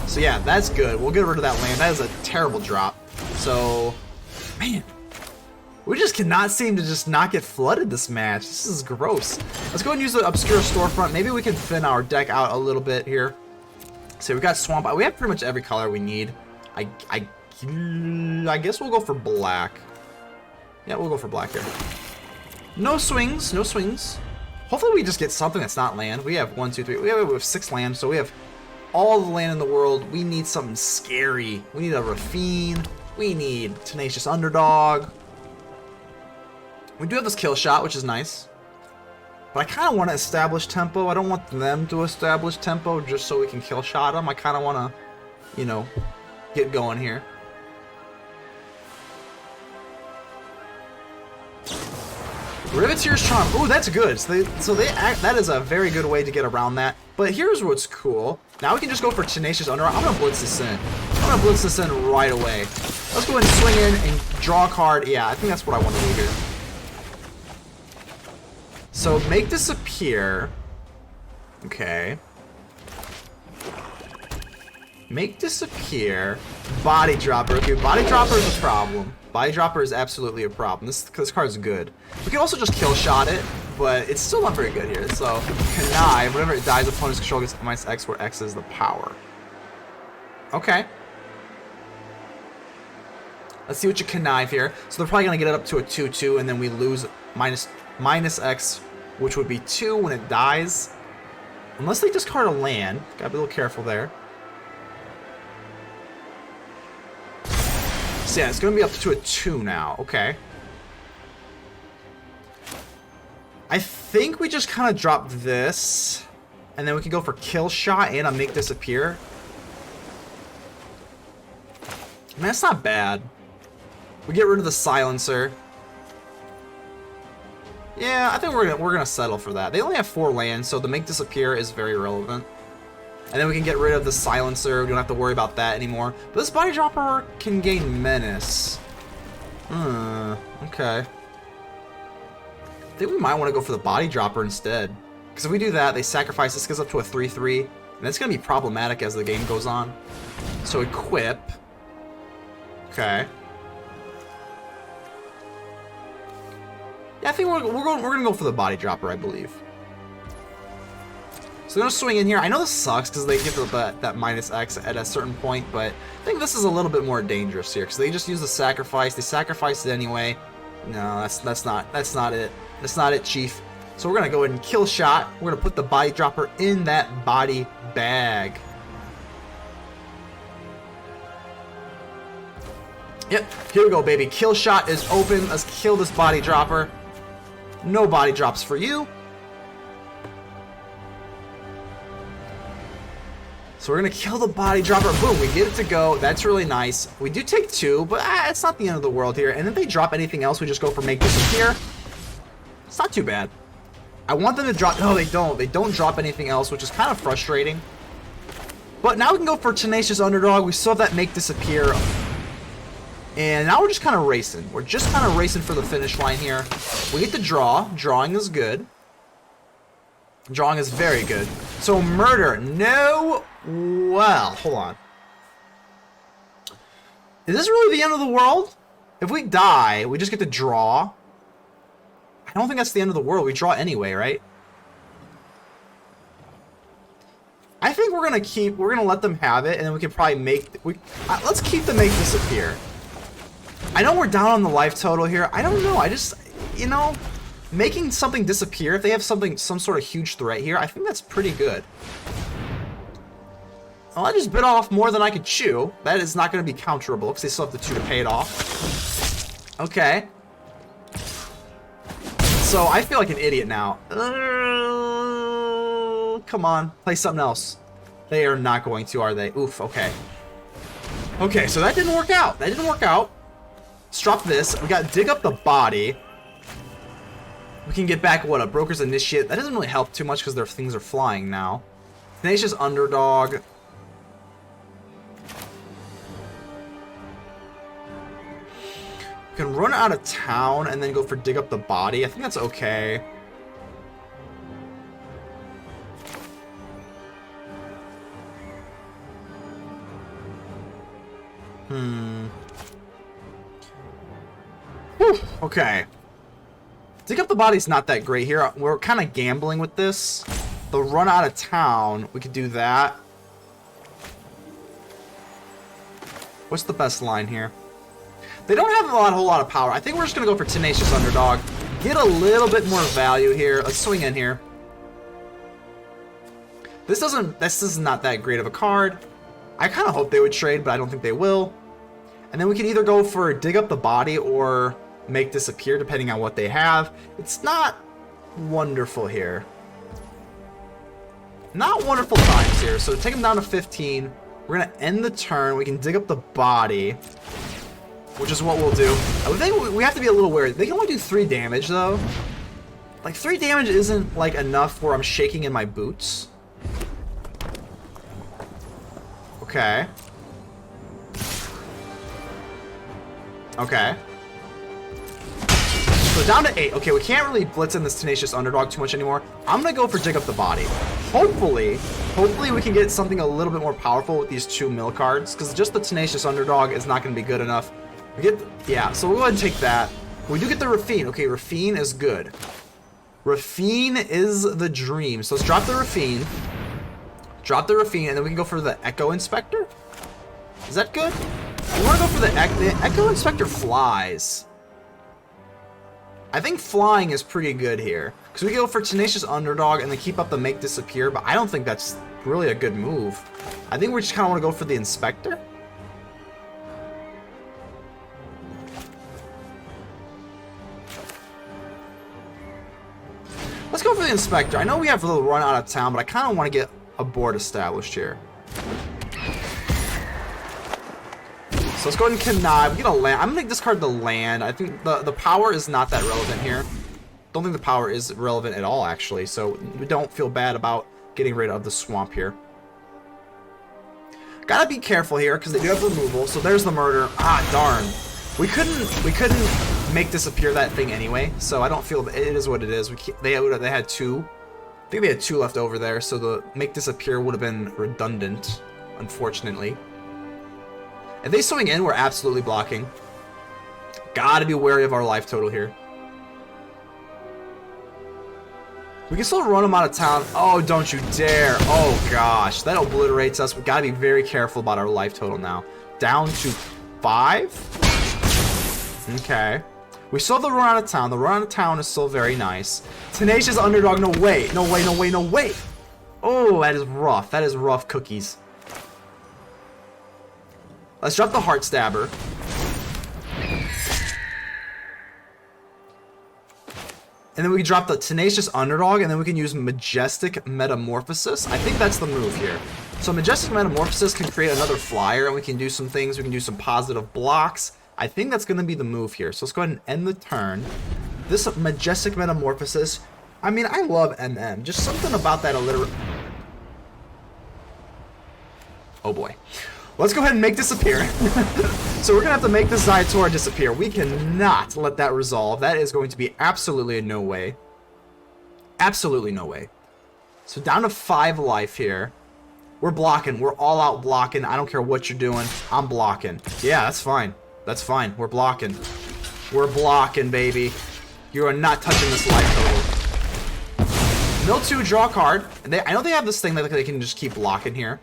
So yeah, that's good. We'll get rid of that land. That is a terrible drop. So, man. We just cannot seem to just not get flooded this match. This is gross. Let's go and use the Obscure Storefront. Maybe we can thin our deck out a little bit here. So we got Swamp. We have pretty much every color we need. I guess we'll go for black. Yeah, we'll go for black here. No swings. No swings. Hopefully we just get something that's not land. We have 1, 2, 3. We have 6 lands, so we have all the land in the world. We need something scary. We need a Rafine. We need Tenacious Underdog. We do have this kill shot, which is nice. But I kind of want to establish tempo. I don't want them to establish tempo just so we can kill shot them. I kind of want to, you know, get going here. Riveteer's Charm. Ooh, that's good. That is a very good way to get around that. But here's what's cool. Now we can just go for Tenacious Underdog. I'm going to blitz this in. I'm going to blitz this in right away. Let's go ahead and swing in and draw a card. Yeah, I think that's what I want to do here. So make disappear. Okay. Make disappear. Body Dropper. Okay, Body Dropper is a problem. Body Dropper is absolutely a problem. This card is good. We can also just kill shot it, but it's still not very good here. So Connive, whenever it dies, opponent's control gets -X, where X is the power. Okay. Let's see what you connive here. So they're probably going to get it up to a 2/2, and then we lose -X, which would be 2 when it dies. Unless they discard a land. Gotta be a little careful there. So yeah, it's going to be up to a 2 now. Okay. I think we just kind of drop this, and then we can go for kill shot and a make disappear. Man, that's not bad. We get rid of the silencer. Yeah, I think we're gonna settle for that. They only have 4 lands, so the make disappear is very relevant. And then we can get rid of the silencer. We don't have to worry about that anymore. But this body dropper can gain menace. Okay. I think we might want to go for the body dropper instead. Because if we do that, they sacrifice. This goes up to a 3/3. And that's going to be problematic as the game goes on. So equip. Okay. Yeah, I think we're gonna go for the body dropper, I believe. So they're gonna swing in here. I know this sucks because they get that -X at a certain point, but I think this is a little bit more dangerous here because they just use the sacrifice. They sacrifice it anyway. No, that's not it. That's not it, Chief. So we're gonna go ahead and kill shot. We're gonna put the body dropper in that body bag. Yep, here we go, baby. Kill shot is open. Let's kill this body dropper. No body drops for you. So we're gonna kill the body dropper. Boom, we get it to go. That's really nice. We do take 2, but it's not the end of the world here. And if they drop anything else, we just go for make disappear. It's not too bad. I want them to drop. No, they don't. They don't drop anything else, which is kind of frustrating. But now we can go for Tenacious Underdog. We still have that make disappear. And now we're just kind of racing. We're just kind of racing for the finish line here. We get to draw. Drawing is good. Drawing is very good. So murder. No. Well, hold on. Is this really the end of the world? If we die, we just get to draw. I don't think that's the end of the world. We draw anyway, right? I think we're gonna let them have it, and then we can probably let's keep the make disappear. I know we're down on the life total here. I don't know. I just, you know, making something disappear, if they have some sort of huge threat here, I think that's pretty good. Well, I just bit off more than I could chew. That is not going to be counterable because they still have the 2 to pay it off. Okay. So I feel like an idiot now. Come on, play something else. They are not going to, are they? Oof, okay. Okay, so that didn't work out. That didn't work out. Let's drop this. We got dig up the body. We can get back, what, a Broker's Initiate. That doesn't really help too much because their things are flying now. Tenacious Underdog. We can run out of town and then go for dig up the body. I think that's okay. Whew, okay. Dig up the body's not that great here. We're kind of gambling with this. The run out of town, we could do that. What's the best line here? They don't have a whole lot of power. I think we're just going to go for Tenacious Underdog. Get a little bit more value here. Let's swing in here. This is not that great of a card. I kind of hope they would trade, but I don't think they will. And then we can either go for dig up the body or make disappear, depending on what they have. It's not wonderful here. Not wonderful times here. So take them down to 15. We're going to end the turn. We can dig up the body, which is what we'll do. I think we have to be a little wary. They can only do 3 damage, though. Like, 3 damage isn't, like, enough where I'm shaking in my boots. Okay. Okay. So down to 8. Okay, we can't really blitz in this Tenacious Underdog too much anymore. I'm going to go for dig up the body. Hopefully we can get something a little bit more powerful with these 2 mill cards, because just the Tenacious Underdog is not going to be good enough. Yeah, so we'll go ahead and take that. We do get the Rafine. Okay, Rafine is good. Rafine is the dream. So let's drop the Rafine. Drop the Rafine, and then we can go for the Echo Inspector. Is that good? We want to go for the Echo Inspector flies. I think flying is pretty good here, because we can go for Tenacious Underdog and then keep up the make disappear, but I don't think that's really a good move. I think we just kind of want to go for the Inspector. Let's go for the Inspector. I know we have a little run out of town, but I kind of want to get a board established here. So let's go ahead and connive. We get a land. I'm going to discard the land. I think the power is not that relevant here. Don't think the power is relevant at all, actually. So we don't feel bad about getting rid of the swamp here. Gotta be careful here, because they do have removal. So there's the murder. Ah, darn. We couldn't make disappear that thing anyway. So I don't feel, it is what it is. They had 2. I think they had 2 left over there, so the make disappear would have been redundant, unfortunately. If they swing in, we're absolutely blocking. Gotta be wary of our life total here. We can still run them out of town. Oh, don't you dare. Oh, gosh. That obliterates us. We gotta be very careful about our life total now. Down to 5. Okay. We still have the run out of town. The run out of town is still very nice. Tenacious Underdog. No way. No way, no way, no way. Oh, that is rough. That is rough cookies. Let's drop the Heart Stabber. And then we can drop the Tenacious Underdog, and then we can use Majestic Metamorphosis. I think that's the move here. So Majestic Metamorphosis can create another flyer, and we can do some things. We can do some positive blocks. I think that's going to be the move here. So let's go ahead and end the turn. This Majestic Metamorphosis, I mean, I love MM. Just something about that alliteration. Oh boy. Let's go ahead and make disappear. So we're going to have to make this Zyatora disappear. We cannot let that resolve. That is going to be absolutely no way. Absolutely no way. So down to 5 life here. We're blocking. We're all out blocking. I don't care what you're doing. I'm blocking. Yeah, that's fine. That's fine. We're blocking. We're blocking, baby. You are not touching this life total. Mill 2, draw a card. And I know they have this thing that they can just keep blocking here.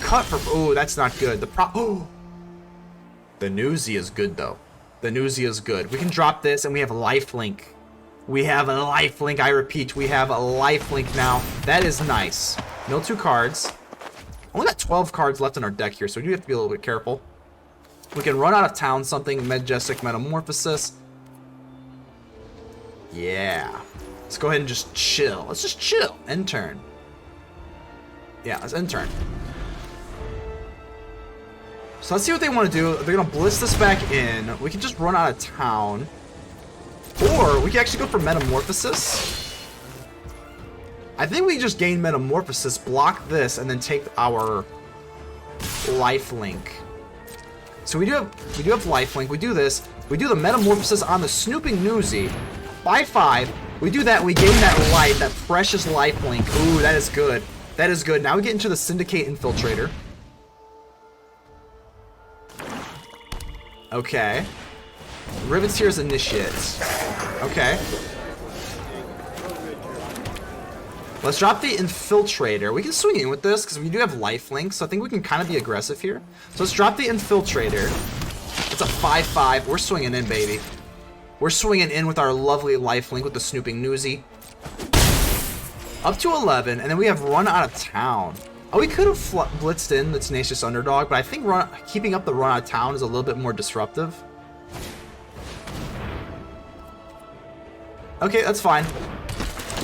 Cut for... Oh, that's not good. The Newsy is good, though. The Newsy is good. We can drop this, and we have lifelink. We have a lifelink. I repeat, we have a lifelink now. That is nice. Mill 2 cards. Only got 12 cards left in our deck here, so we do have to be a little bit careful. We can run out of town something. Majestic Metamorphosis. Yeah. Let's go ahead and just chill. Let's just chill. End turn. Yeah, let's end turn. So let's see what they want to do. They're going to blitz this back in. We can just run out of town. Or we can actually go for Metamorphosis. I think we just gain Metamorphosis, block this, and then take our lifelink. So we do have lifelink. We do this. We do the Metamorphosis on the Snooping Newsy. 5/5. We do that. We gain that life, that precious lifelink. Ooh, that is good. That is good. Now we get into the Syndicate Infiltrator. Okay. Rivetteer's Initiate. Okay. Let's drop the Infiltrator. We can swing in with this because we do have lifelink, so I think we can kind of be aggressive here. So let's drop the Infiltrator. It's a 5/5. We're swinging in, baby. We're swinging in with our lovely lifelink with the Snooping Newsy. Up to 11, and then we have Run Out of Town. Oh, we could have blitzed in the Tenacious Underdog, but I think keeping up the Run Out of Town is a little bit more disruptive. Okay, that's fine.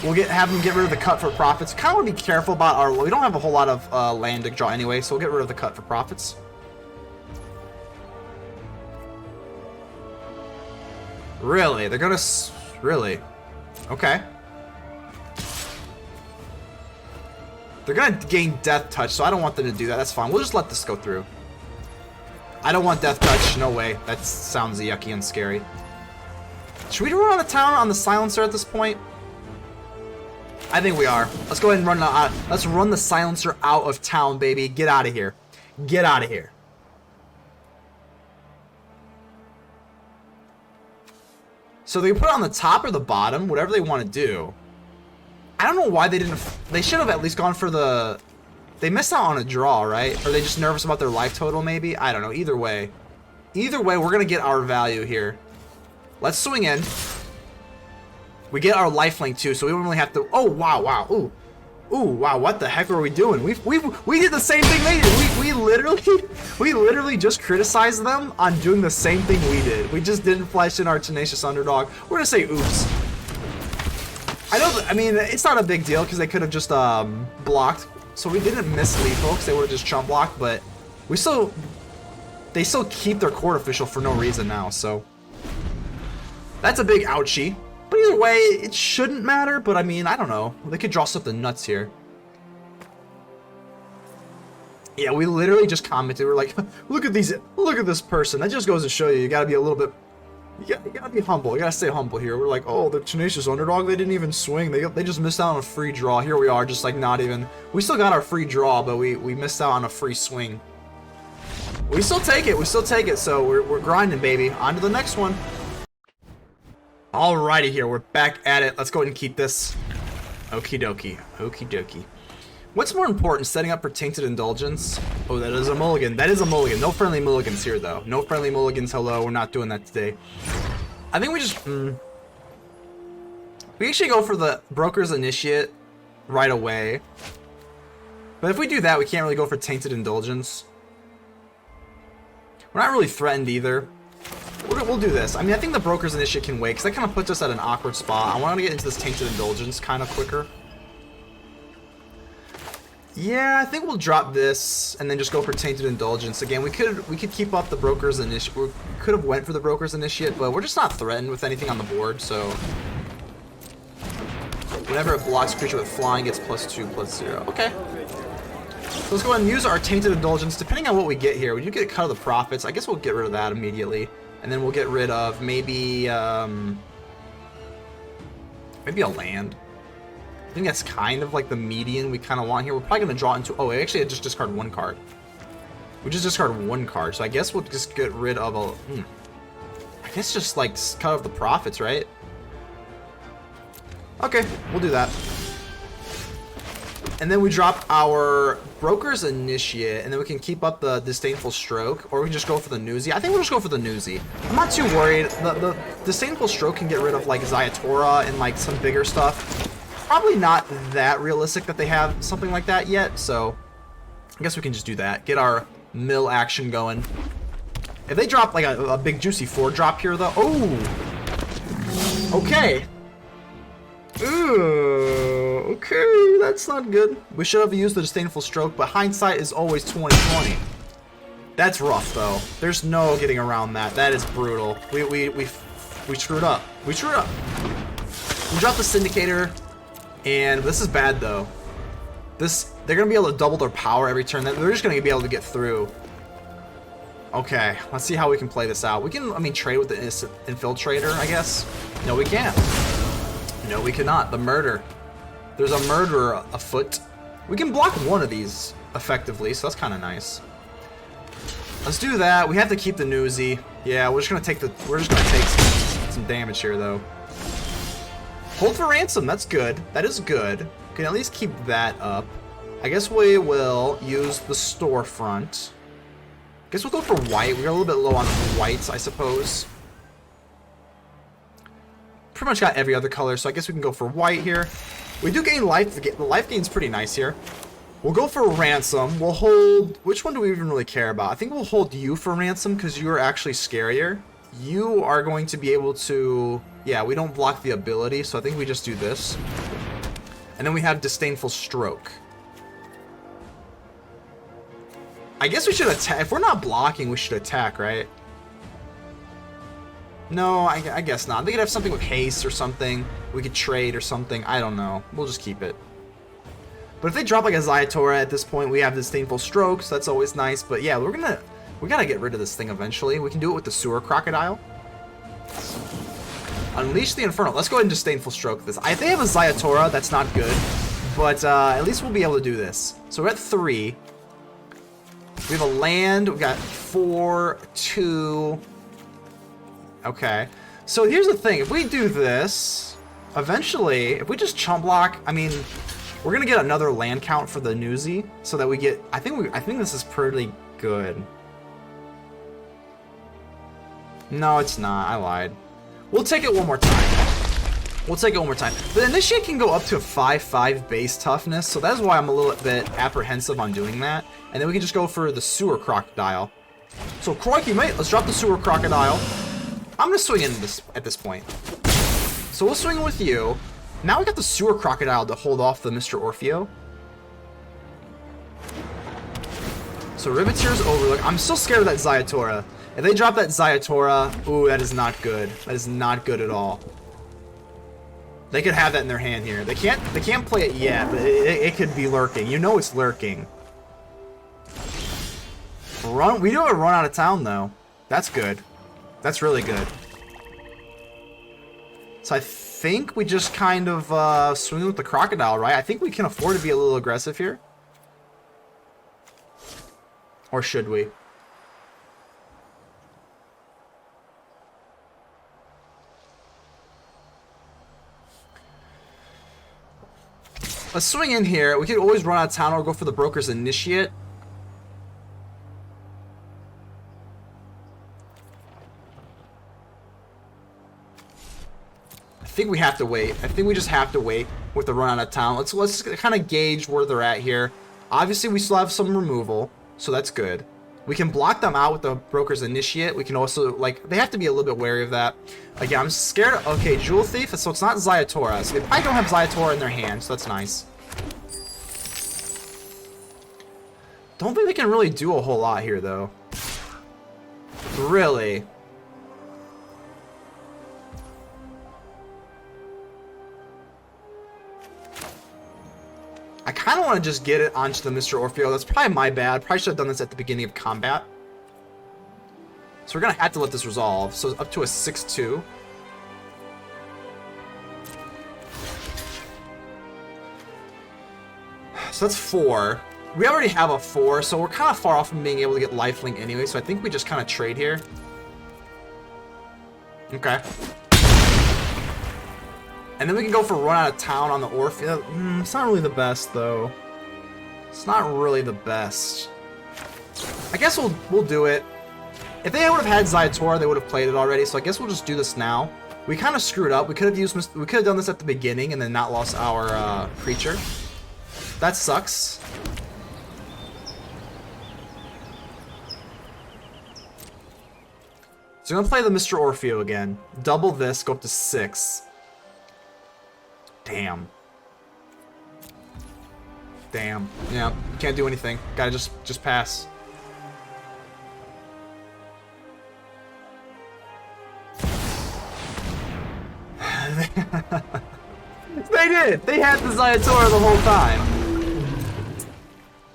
We'll have him get rid of the Cut for Profits. Kind of want to be careful about our... We don't have a whole lot of land to draw anyway, so we'll get rid of the Cut for Profits. Really? They're gonna... Really? Okay. They're gonna gain Death Touch, so I don't want them to do that. That's fine. We'll just let this go through. I don't want Death Touch. No way. That sounds yucky and scary. Should we run out of town on the Silencer at this point? I think we are. Let's go ahead and run out. Let's run the Silencer out of town, baby. Get out of here. Get out of here. So they can put it on the top or the bottom, whatever they want to do. I don't know why they didn't... They should have at least gone for the... They missed out on a draw, right? Or are they just nervous about their life total, maybe? I don't know. Either way. Either way, we're going to get our value here. Let's swing in. We get our lifelink, too, so we don't really have to... Oh, wow, wow. Ooh. Ooh, wow, what the heck are we doing? We did the same thing they did. We literally just criticized them on doing the same thing we did. We just didn't flash in our Tenacious Underdog. We're going to say oops. I mean, it's not a big deal because they could have just blocked. So we didn't miss lethal because they would have just chump blocked, but they still keep their court official for no reason now, so that's a big ouchie. But either way, it shouldn't matter, but I mean, I don't know. They could draw something nuts here. Yeah, we literally just commented. We're like, look at this person. That just goes to show you gotta be a little bit, you gotta be humble. You gotta stay humble here. We're like, oh, the Tenacious Underdog, they didn't even swing. They just missed out on a free draw. Here we are, just like not even, we still got our free draw, but we missed out on a free swing. We still take it, so we're grinding, baby. On to the next one. Alrighty here, we're back at it. Let's go ahead and keep this. Okie dokie. Okie dokie. What's more important, setting up for Tainted Indulgence? Oh, that is a mulligan. That is a mulligan. No friendly mulligans here, though. No friendly mulligans, hello. We're not doing that today. I think we just... We actually go for the Broker's Initiate right away. But if we do that, we can't really go for Tainted Indulgence. We're not really threatened either. We'll do this. I mean, I think the Broker's Initiate can wait, because that kind of puts us at an awkward spot. I want to get into this Tainted Indulgence kind of quicker. Yeah, I think we'll drop this and then just go for Tainted Indulgence. Again, we could keep up the Broker's Initiate. We could have went for the Broker's Initiate, but we're just not threatened with anything on the board, so whenever it blocks a creature with flying, gets +2/+0. Okay. So let's go ahead and use our Tainted Indulgence. Depending on what we get here, we do get a cut of the profits. I guess we'll get rid of that immediately, and then we'll get rid of maybe maybe a land. I think that's kind of like the median we kind of want here. We're probably going to draw into... Oh, actually, I just discard one card. We just discard one card, so I guess we'll just get rid of a... I guess just, like, cut off the profits, right? Okay, we'll do that. And then we drop our Broker's Initiate, and then we can keep up the Disdainful Stroke, or we can just go for the Newsy. I think we'll just go for the Newsy. I'm not too worried. The Disdainful Stroke can get rid of, like, Zayatora and, like, some bigger stuff. Probably not that realistic that they have something like that yet, so I guess we can just do that. Get our mill action going. If they drop like a big juicy 4-drop here, though... Oh! Okay. Ooh, okay, that's not good. We should have used the Disdainful Stroke, but hindsight is always 20/20. That's rough, though. There's no getting around that. That is brutal. We screwed up. We screwed up. We dropped the Syndicator. And this is bad, though. They're going to be able to double their power every turn. They're just going to be able to get through. Okay, let's see how we can play this out. We can, I mean, trade with the Infiltrator, I guess. No, we can't. No, we cannot. The Murder. There's a Murderer afoot. We can block one of these effectively, so that's kind of nice. Let's do that. We have to keep the Newsy. Yeah, we're just going to take some damage here, though. Hold for Ransom, that's good. That is good. We can at least keep that up. I guess we will use the Storefront. I guess we'll go for white. We're a little bit low on whites, I suppose. Pretty much got every other color, so I guess we can go for white here. We do gain life. The life gain's pretty nice here. We'll go for Ransom. We'll hold... Which one do we even really care about? I think we'll hold you for Ransom because you are actually scarier. You are going to be able to... Yeah, we don't block the ability, so I think we just do this. And then we have Disdainful Stroke. I guess we should attack. If we're not blocking, we should attack, right? No, I guess not. They could have something with haste or something. We could trade or something. I don't know. We'll just keep it. But if they drop like a Zayatora at this point, we have Disdainful Stroke, so that's always nice. But yeah, we gotta get rid of this thing eventually. We can do it with the Sewer Crocodile. Unleash the Inferno. Let's go ahead and Disdainful Stroke this. If they have a Zayatora, that's not good. But at least we'll be able to do this. So we're at 3. We have a land. We got 4, 2. Okay. So here's the thing. If we do this, eventually, if we just chump block, I mean, we're gonna get another land count for the Newsy, so that we get. I think this is pretty good. No, it's not. I lied. We'll take it one more time. We'll take it one more time. The Initiate can go up to a 5/5 base toughness, so that's why I'm a little bit apprehensive on doing that. And then we can just go for the Sewer Crocodile. So, Crokeyz, mate, let's drop the Sewer Crocodile. I'm going to swing in at this point. So we'll swing with you. Now we got the Sewer Crocodile to hold off the Mr. Orfeo. So Riveteer's Overlook. I'm still scared of that Zayatora. If they drop that Zayatora, ooh, that is not good. That is not good at all. They could have that in their hand here. They can't play it yet, but it could be lurking. You know it's lurking. We do have a run out of town though. That's good. That's really good. So I think we just kind of swing with the Crocodile, right? I think we can afford to be a little aggressive here. Or should we? Let's swing in here. We could always run out of town or go for the Broker's Initiate. I think we have to wait. I think we just have to wait with the run out of town. Let's kind of gauge where they're at here. Obviously, we still have some removal, so that's good. We can block them out with the Broker's Initiate. We can also, like, they have to be a little bit wary of that. Again, I'm scared of, okay, Jewel Thief, so it's not Zayatora. So they probably don't have Zayatora in their hand, so that's nice. Don't think they can really do a whole lot here, though. Really? I kind of want to just get it onto the Mr. Orfeo. That's probably my bad. Probably should have done this at the beginning of combat. So we're going to have to let this resolve. So up to a 6-2. So that's 4. We already have a 4, so we're kind of far off from being able to get lifelink anyway. So I think we just kind of trade here. Okay. And then we can go for run out of town on the Orpheus. It's not really the best, though. It's not really the best. I guess we'll do it. If they would have had Zayatora, they would have played it already. So I guess we'll just do this now. We kind of screwed up. We could have done this at the beginning and then not lost our creature. That sucks. So I'm gonna play the Mr. Orfeo again. Double this, go up to 6. Damn. Damn. Yeah, can't do anything. Gotta just pass. They did! They had the Zayatora the whole time.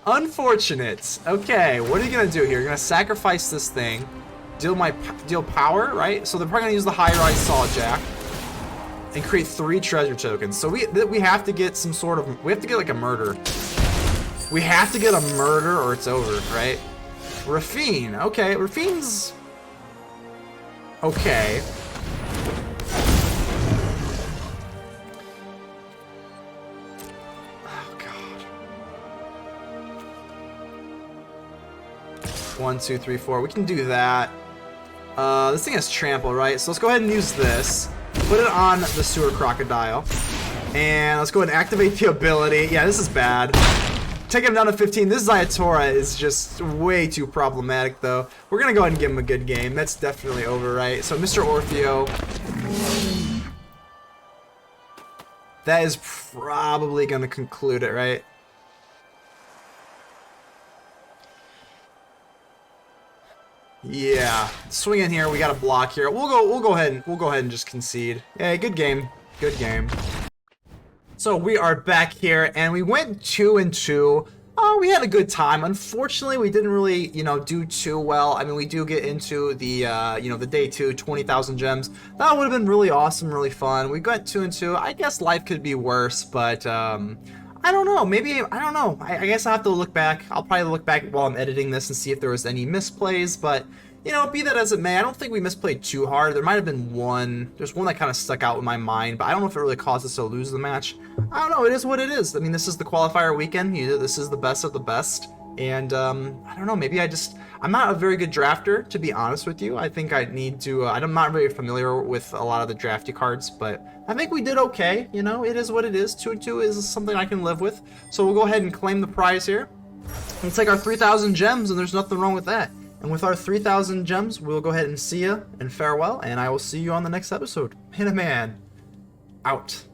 Unfortunate. Okay, what are you gonna do here? You're gonna sacrifice this thing. Deal power, right? So they're probably gonna use the high-rise Sawjack. And create 3 treasure tokens. So we have to get some sort of, we have to get like a murder. We have to get a murder or it's over, right? Rafine, okay, Rafine's okay. Oh god. 1, 2, 3, 4. We can do that. This thing has trample, right? So let's go ahead and use this. Put it on the Sewer Crocodile. And let's go ahead and activate the ability. Yeah, this is bad. Take him down to 15. This Zayatora is just way too problematic, though. We're going to go ahead and give him a good game. That's definitely over, right? So, Mr. Orfeo. That is probably going to conclude it, right? Yeah, swing in here. We got a block here. We'll go ahead and just concede. Yeah, good game. Good game. So we are back here, and we went 2-2. Oh, we had a good time. Unfortunately, we didn't really, do too well. I mean, we do get into the, the day 2, 20,000 gems. That would have been really awesome, really fun. We got 2-2. I guess life could be worse, but I don't know. Maybe, I don't know. I guess I'll have to look back. I'll probably look back while I'm editing this and see if there was any misplays, but, be that as it may, I don't think we misplayed too hard. There might have been one. There's one that kind of stuck out in my mind, but I don't know if it really caused us to lose the match. I don't know. It is what it is. I mean, this is the qualifier weekend. This is the best of the best. And, I don't know. Maybe I'm not a very good drafter, to be honest with you. I think I need to, I'm not very familiar with a lot of the drafty cards, but I think we did okay. It is what it is. 2-2 is something I can live with. So we'll go ahead and claim the prize here. We'll take our 3,000 gems, and there's nothing wrong with that. And with our 3,000 gems, we'll go ahead and see ya and farewell, and I will see you on the next episode. Man, out.